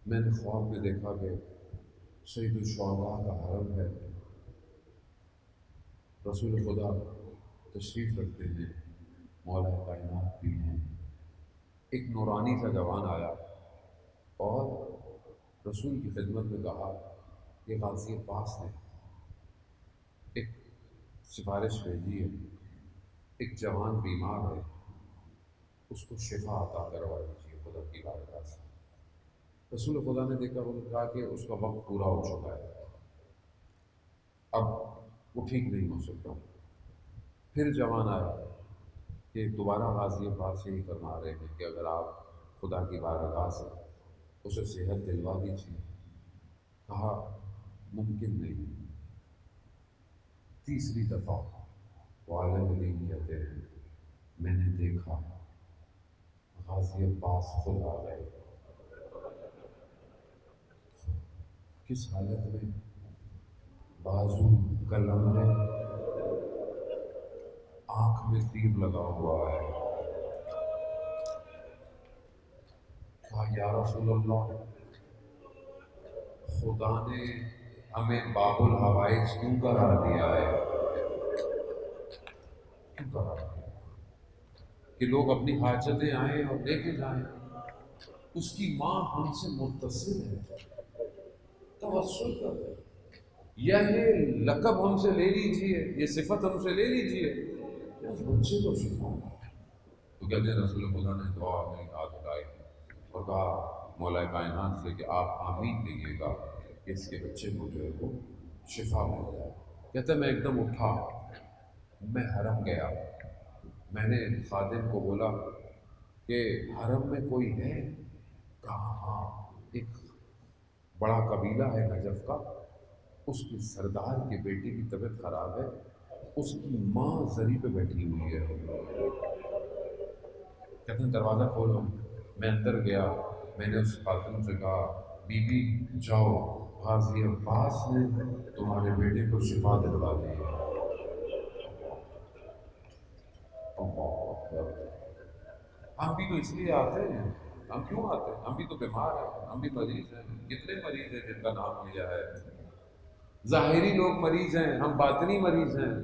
میں نے خواب میں دیکھا کہ سید الشہداء کا حرم ہے, رسول خدا تشریف رکھتے ہیں, مولا کائنات بھی ہیں. ایک نورانی سا جوان آیا اور رسول کی خدمت میں کہا کہ غازی عباس نے ایک سفارش بھیجی ہے, ایک جوان بیمار ہے, اس کو شفا عطا کروا دیجیے خدا کی بارگاہ سے. رسول خدا نے دیکھا, انہوں نے کہا کہ اس کا وقت پورا ہو چکا ہے, اب وہ ٹھیک نہیں ہو سکتا. پھر جوان آیا کہ دوبارہ غازی عباس یہی فرما رہے ہیں کہ اگر آپ خدا کی بارگاہ سے اسے صحت دلوا دیجیے. کہا ممکن نہیں. تیسری دفعہ وہ عالم دین کہتے ہیں میں نے دیکھا غازی عباس خود آ گئے. کس حالت میں؟ بازو قلم ہے, آنکھ میں تیر لگا ہوا ہے. کہا یا رسول اللہ, خدا نے ہمیں باب الحوائج کیوں قرار دیا ہے؟ کیوں قرار دیا کہ لوگ اپنی حاجتیں آئیں اور لے کے جائیں؟ اس کی ماں ہم سے متصل ہے, توسل کر رہے, یا یہ لقب ہم سے لے لیجئے, یہ صفت ہم سے لے لیجئے, اس بچے کو شفا. تو کہتے ہیں رسول خدا نے دعا میں ہاتھ اٹھائی اور کہا مولا کائنات سے کہ آپ آمین کہیے گا کہ اس کے بچے کو جو ہے وہ شفا مل جائے. کہتے ہیں میں ایک دم اٹھا, میں حرم گیا. میں نے خادم کو بولا کہ حرم میں کوئی ہے؟ کہا ہاں, ایک بڑا قبیلہ ہے نجف کا, اس کی سردار کی بیٹی کی طبیعت خراب ہے, اس کی ماں زری پہ بیٹھی ہوئی ہے. کہتے ہیں دروازہ کھولو. میں اندر گیا, میں نے اس خاتون سے کہا بی بی جاؤ, غازی عباس نے تمہارے بیٹے کو شفا دلوا دی. ہم بھی تو اس لیے آتے ہیں، ہم کیوں آتے ہیں؟ ہم بھی تو بیمار ہیں، ہم بھی مریض ہیں۔ کتنے مریض ہیں جن کا نام لیا ہے؟ ظاہری لوگ مریض ہیں، ہم باطنی مریض ہیں۔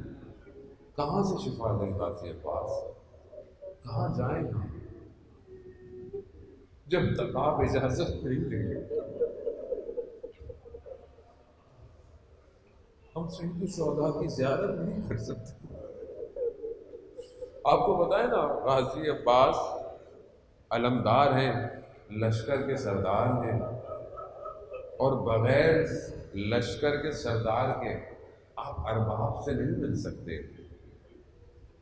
کہاں سے شفا دیں غازی عباس؟ کہاں جائیں ہم جب تک آپ اجازت نہیں دیں گے؟ ہم شہید الشہداء کی زیارت نہیں کر سکتے۔ آپ کو پتہ ہے نا، غازی عباس علمدار ہیں، لشکر کے سردار ہیں، اور بغیر لشکر کے سردار کے آپ ارباب سے نہیں مل سکتے۔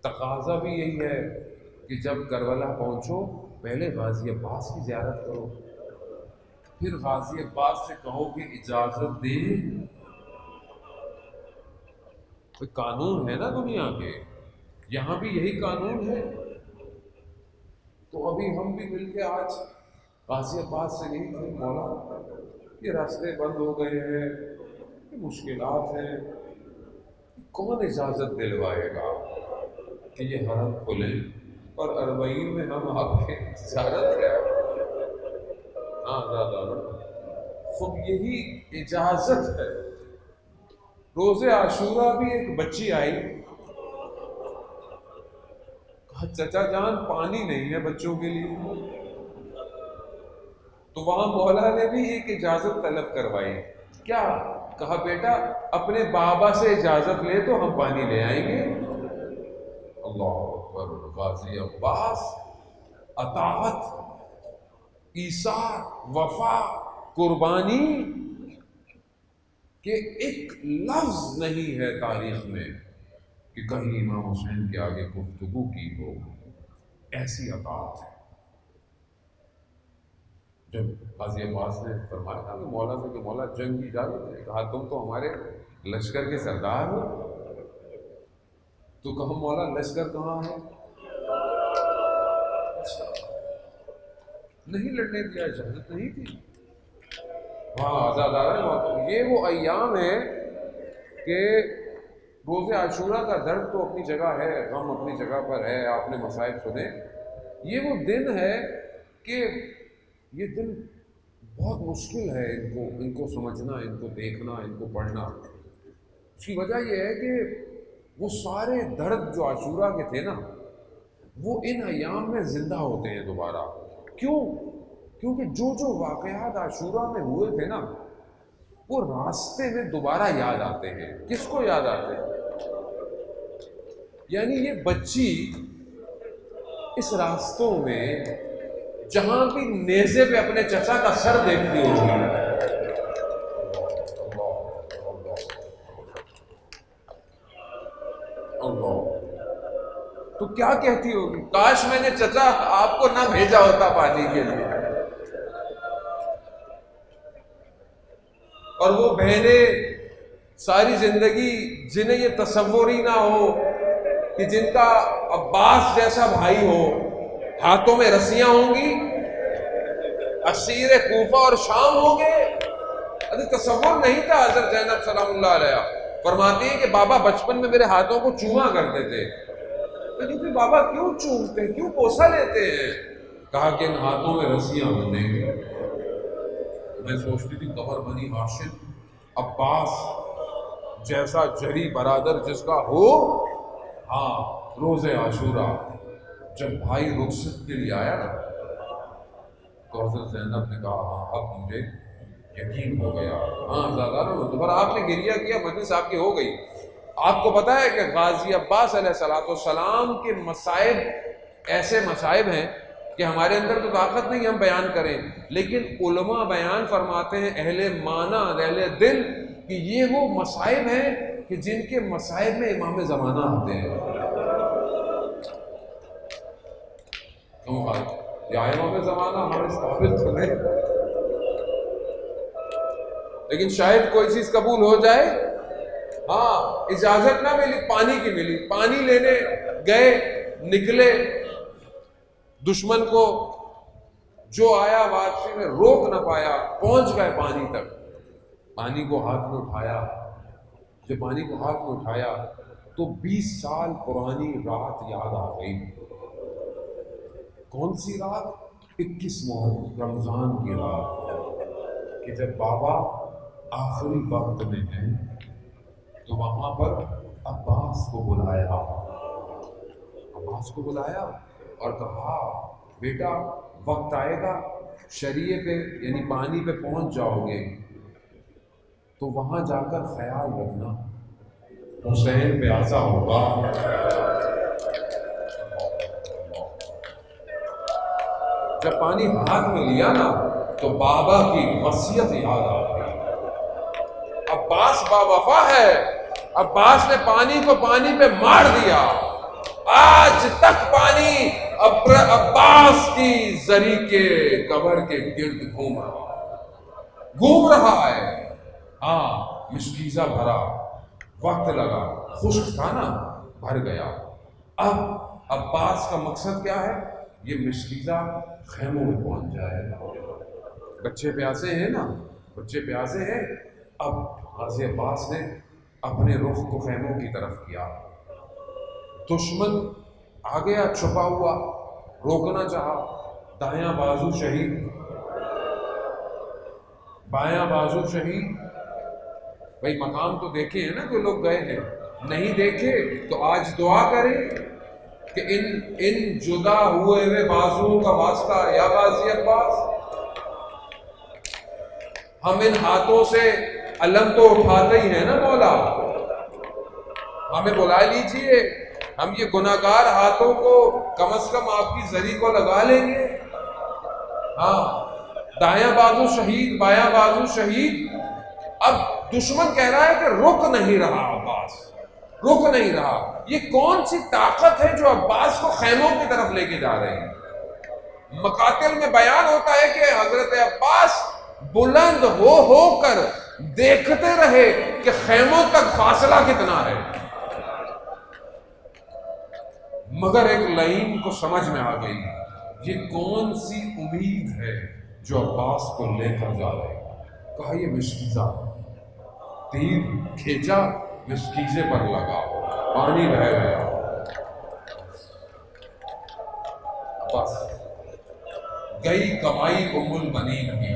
تقاضا بھی یہی ہے کہ جب کربلا پہنچو پہلے غازی عباس کی زیارت کرو، پھر غازی عباس سے کہو کہ اجازت دے۔ کوئی قانون ہے نا دنیا کے، یہاں بھی یہی قانون ہے۔ تو ابھی ہم بھی مل کے آج غازی عباس سے یہی کہ مولا یہ راستے بند ہو گئے ہیں، یہ مشکلات ہیں، کون اجازت دلوائے گا کہ یہ حرم کھلے اور اربعین میں ہم آپ کے زیارت کریں؟ ہاں زیادہ خود یہی اجازت ہے۔ روز عاشورہ بھی ایک بچی آئی، کہا چچا جان پانی نہیں ہے بچوں کے لیے، تو وہاں مولا نے بھی ایک اجازت طلب کروائی۔ کیا؟ کہا بیٹا اپنے بابا سے اجازت لے تو ہم پانی لے آئیں گے۔ اللہ اکبر! غازی عباس اطاعت، ایثار، وفا، قربانی کہ ایک لفظ نہیں ہے تاریخ میں کہ کہیں امام حسین کے آگے گفتگو کی ہو، ایسی اطاعت ہے۔ جب غازی عباس نے فرمایا تھا کہ مولا سے کہ مولا جنگ کی اجازت ہے، کہا تم تو ہمارے لشکر کے سردار ہو، تو کہا مولا لشکر کہاں ہے؟ نہیں لڑنے دیا، اجازت نہیں تھی۔ ہاں آزادار، یہ وہ ایام ہے کہ روز عاشورہ کا درد تو اپنی جگہ ہے، غم اپنی جگہ پر ہے، آپ نے مصائب سنے۔ یہ وہ دن ہے کہ یہ دن بہت مشکل ہے ان کو سمجھنا، ان کو دیکھنا، ان کو پڑھنا۔ اس کی وجہ یہ ہے کہ وہ سارے درد جو عاشورہ کے تھے نا، وہ ان ایام میں زندہ ہوتے ہیں دوبارہ۔ کیوں؟ کیونکہ جو واقعات عاشورہ میں ہوئے تھے نا، وہ راستے میں دوبارہ یاد آتے ہیں۔ کس کو یاد آتے ہیں؟ یعنی یہ بچی اس راستوں میں جہاں بھی نیزے پہ اپنے چچا کا سر دیکھتی ہوگی، اللہ، تو کیا کہتی ہوگی؟ کاش میں نے چچا آپ کو نہ بھیجا ہوتا پانی کے لیے۔ اور وہ بہنیں ساری زندگی جنہیں یہ تصور ہی نہ ہو کہ جن کا عباس جیسا بھائی ہو، ہاتھوں میں رسیاں ہوں گی، اسیر کوفہ اور شام ہوں گے۔ ابھی تصور نہیں تھا۔ حضرت زینب سلام اللہ علیہ فرماتی ہیں کہ بابا بچپن میں میرے ہاتھوں کو چوما کرتے تھے۔ لیکن پھر بابا کیوں چومتے ہیں، کیوں بوسہ لیتے ہیں؟ کہا کہ ان ہاتھوں میں رسیاں بندھیں گی۔ میں سوچتی تھی قمر بنی ہاشم عباس جیسا جری برادر جس کا ہو، ہاں روز عاشورہ جب بھائی رخصت کے لیے آیا تو حضرت زینب نے کہا ہاں اب مجھے یقین ہو گیا۔ ہاں زیادہ دوبارہ آپ نے گریہ کیا، مجلس آپ کی ہو گئی۔ آپ کو پتہ ہے کہ غازی عباس علیہ السلام کے مصائب ایسے مصائب ہیں کہ ہمارے اندر تو طاقت نہیں ہم بیان کریں، لیکن علماء بیان فرماتے ہیں، اہل معنی اہل دل، کہ یہ وہ مصائب ہیں کہ جن کے مصائب میں امام زمانہ آتے ہیں۔ کیوں یا امام زمانہ ہمارے قابل تو نہیں، لیکن شاید کوئی چیز قبول ہو جائے۔ ہاں اجازت نہ ملی، پانی کی ملی، پانی لینے گئے، نکلے، دشمن کو جو آیا واپسی میں روک نہ پایا، پہنچ گئے پانی تک۔ پانی کو ہاتھ میں اٹھایا، جب پانی کو ہاتھ میں اٹھایا تو 20 سال پرانی رات یاد آ گئی۔ کون سی رات؟ 21 محرم، رمضان کی رات، کہ جب بابا آخری وقت میں ہیں تو وہاں پر عباس کو بلایا، اور کہا بیٹا وقت آئے گا شریعے پہ یعنی پانی پہ پہنچ جاؤ گے تو وہاں جا کر خیال رکھنا حسین پیاسا ہوگا۔ جب پانی ہاتھ میں لیا نا تو بابا کی وصیت یاد آ گئی۔ عباس باوفا ہے، عباس نے پانی کو پانی پہ مار دیا، آج تک پانی عباس کی زری کے قبر کے گرد گھوم رہا ہے۔ ہاں مشکیزہ بھرا، وقت لگا، خشک تھا نا، بھر گیا۔ اب عباس کا مقصد کیا ہے؟ یہ مشکیزہ خیموں میں پہنچ جائے۔ بچے پیاسے ہیں نا، بچے پیاسے ہیں۔ اب غازی عباس نے اپنے رخ کو خیموں کی طرف کیا، دشمن آ گیا چھپا ہوا، روکنا چاہا، دایاں بازو شہید، بایاں بازو شہید۔ بھائی مقام تو دیکھے ہیں نا جو لوگ گئے ہیں، نہیں دیکھے تو آج دعا کریں کہ ان جدا ہوئے بازوؤں کا واسطہ یا غازی عباس، ہم ان ہاتھوں سے علم تو اٹھاتے ہی ہیں نا مولا، ہمیں بلا لیجئے، ہم یہ گناہگار ہاتھوں کو کم از کم آپ کی زری کو لگا لیں گے۔ ہاں دایاں بازو شہید، بایاں بازو شہید۔ اب دشمن کہہ رہا ہے کہ رک نہیں رہا عباس، رک نہیں رہا۔ یہ کون سی طاقت ہے جو عباس کو خیموں کی طرف لے کے جا رہے ہیں؟ مقاتل میں بیان ہوتا ہے کہ حضرت عباس بلند ہو کر دیکھتے رہے کہ خیموں تک فاصلہ کتنا ہے، مگر ایک لائن کو سمجھ میں آ گئی، یہ کون سی امید ہے جو عباس کو لے کر جا رہے ہیں؟ کہا یہ مشکیزہ، تیر کھینچا، مشکیزے پر لگا، پانی بہہ گیا۔ بس گئی کمائی البنین کی،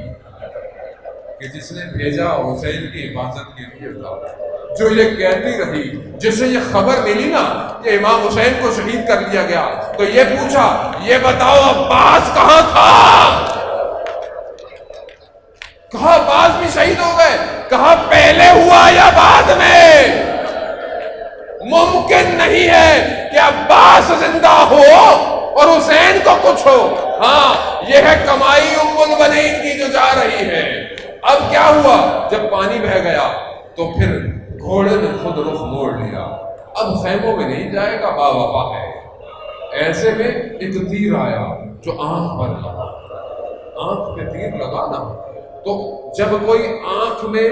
کہ جس نے بھیجا حسین کی حفاظت کے لیے تھا، جو یہ کہتی رہی، جسے یہ خبر ملی نا کہ امام حسین کو شہید کر دیا گیا، تو یہ پوچھا یہ بتاؤ عباس کہاں تھا؟ کہا عباس بھی شہید ہو گئے۔ کہا پہلے ہوا یا بعد میں؟ ممکن نہیں ہے کہ عباس زندہ ہو اور حسین کو کچھ ہو۔ ہاں یہ ہے کمائی البنین کی جو جا رہی ہے۔ اب کیا ہوا؟ جب پانی بہہ گیا تو پھر گھوڑے نے خود رخ موڑ لیا، اب خیموں میں نہیں جائے گا، باوفا ہے۔ ایسے میں ایک تیر آیا جو آنکھ پر لگا، آنکھ پہ تیر لگا نا، تو جب کوئی آنکھ میں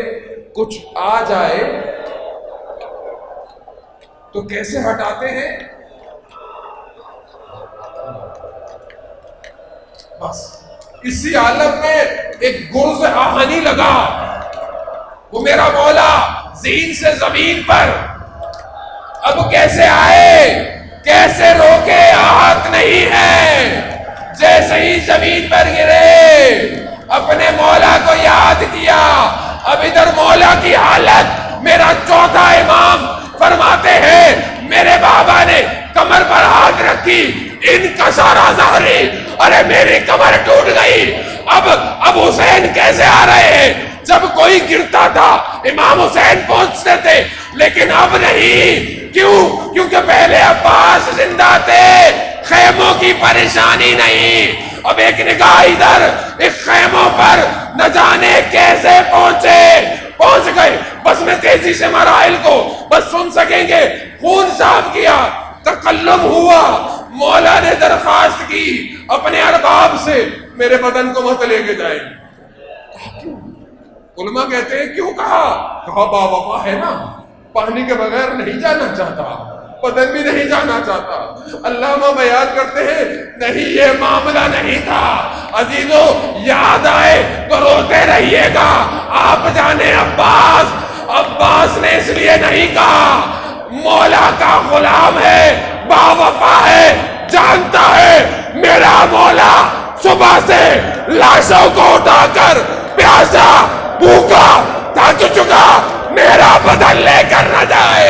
کچھ آ جائے تو کیسے ہٹاتے ہیں؟ بس اسی حالت میں ایک گرز آہنی لگا، وہ میرا مولا زین سے زمین پر، اب کیسے آئے، کیسے روکے، آہت نہیں ہے۔ جیسے ہی زمین پر گرے اپنے مولا کو یاد کیا۔ اب ادھر مولا کی حالت، میرا چوتھا امام فرماتے ہیں میرے بابا نے کمر پر ہاتھ رکھی، ان کا سارا ظہری، ارے میری کمر ٹوٹ گئی۔ اب حسین کیسے آ رہے ہیں؟ جب کوئی گرتا تھا امام حسین پہنچتے تھے، لیکن اب نہیں۔ کیوں؟ کیونکہ پہلے عباس زندہ تھے، خیموں کی پریشانی نہیں۔ اب ایک نگاہ ادھر، ایک خیموں پر نہ جانے کیسے پہنچ گئے۔ بس میں تیزی سے مراحل کو بس سن سکیں گے۔ خون صاف کیا، تکلم ہوا، مولا نے درخواست کی اپنے ارباب سے میرے بدن کو مت لے کے جائیں۔ علماء کہتے ہیں کیوں کہا؟ کہا باوفا ہے نا، پانی کے بغیر نہیں جانا چاہتا، بدن بھی نہیں جانا چاہتا۔ علامہ بیان کرتے ہیں نہیں یہ معاملہ نہیں تھا۔ عزیزو یاد آئے تو روتے رہیے گا۔ آپ جانے عباس نے اس لیے نہیں کہا مولا کا غلام ہے، باوفا ہے، جانتا ہے میرا مولا صبح سے لاشوں کو اٹھا کر پیاسا بھوکا تھک چکا میرا بدن لے کر نہ جائے.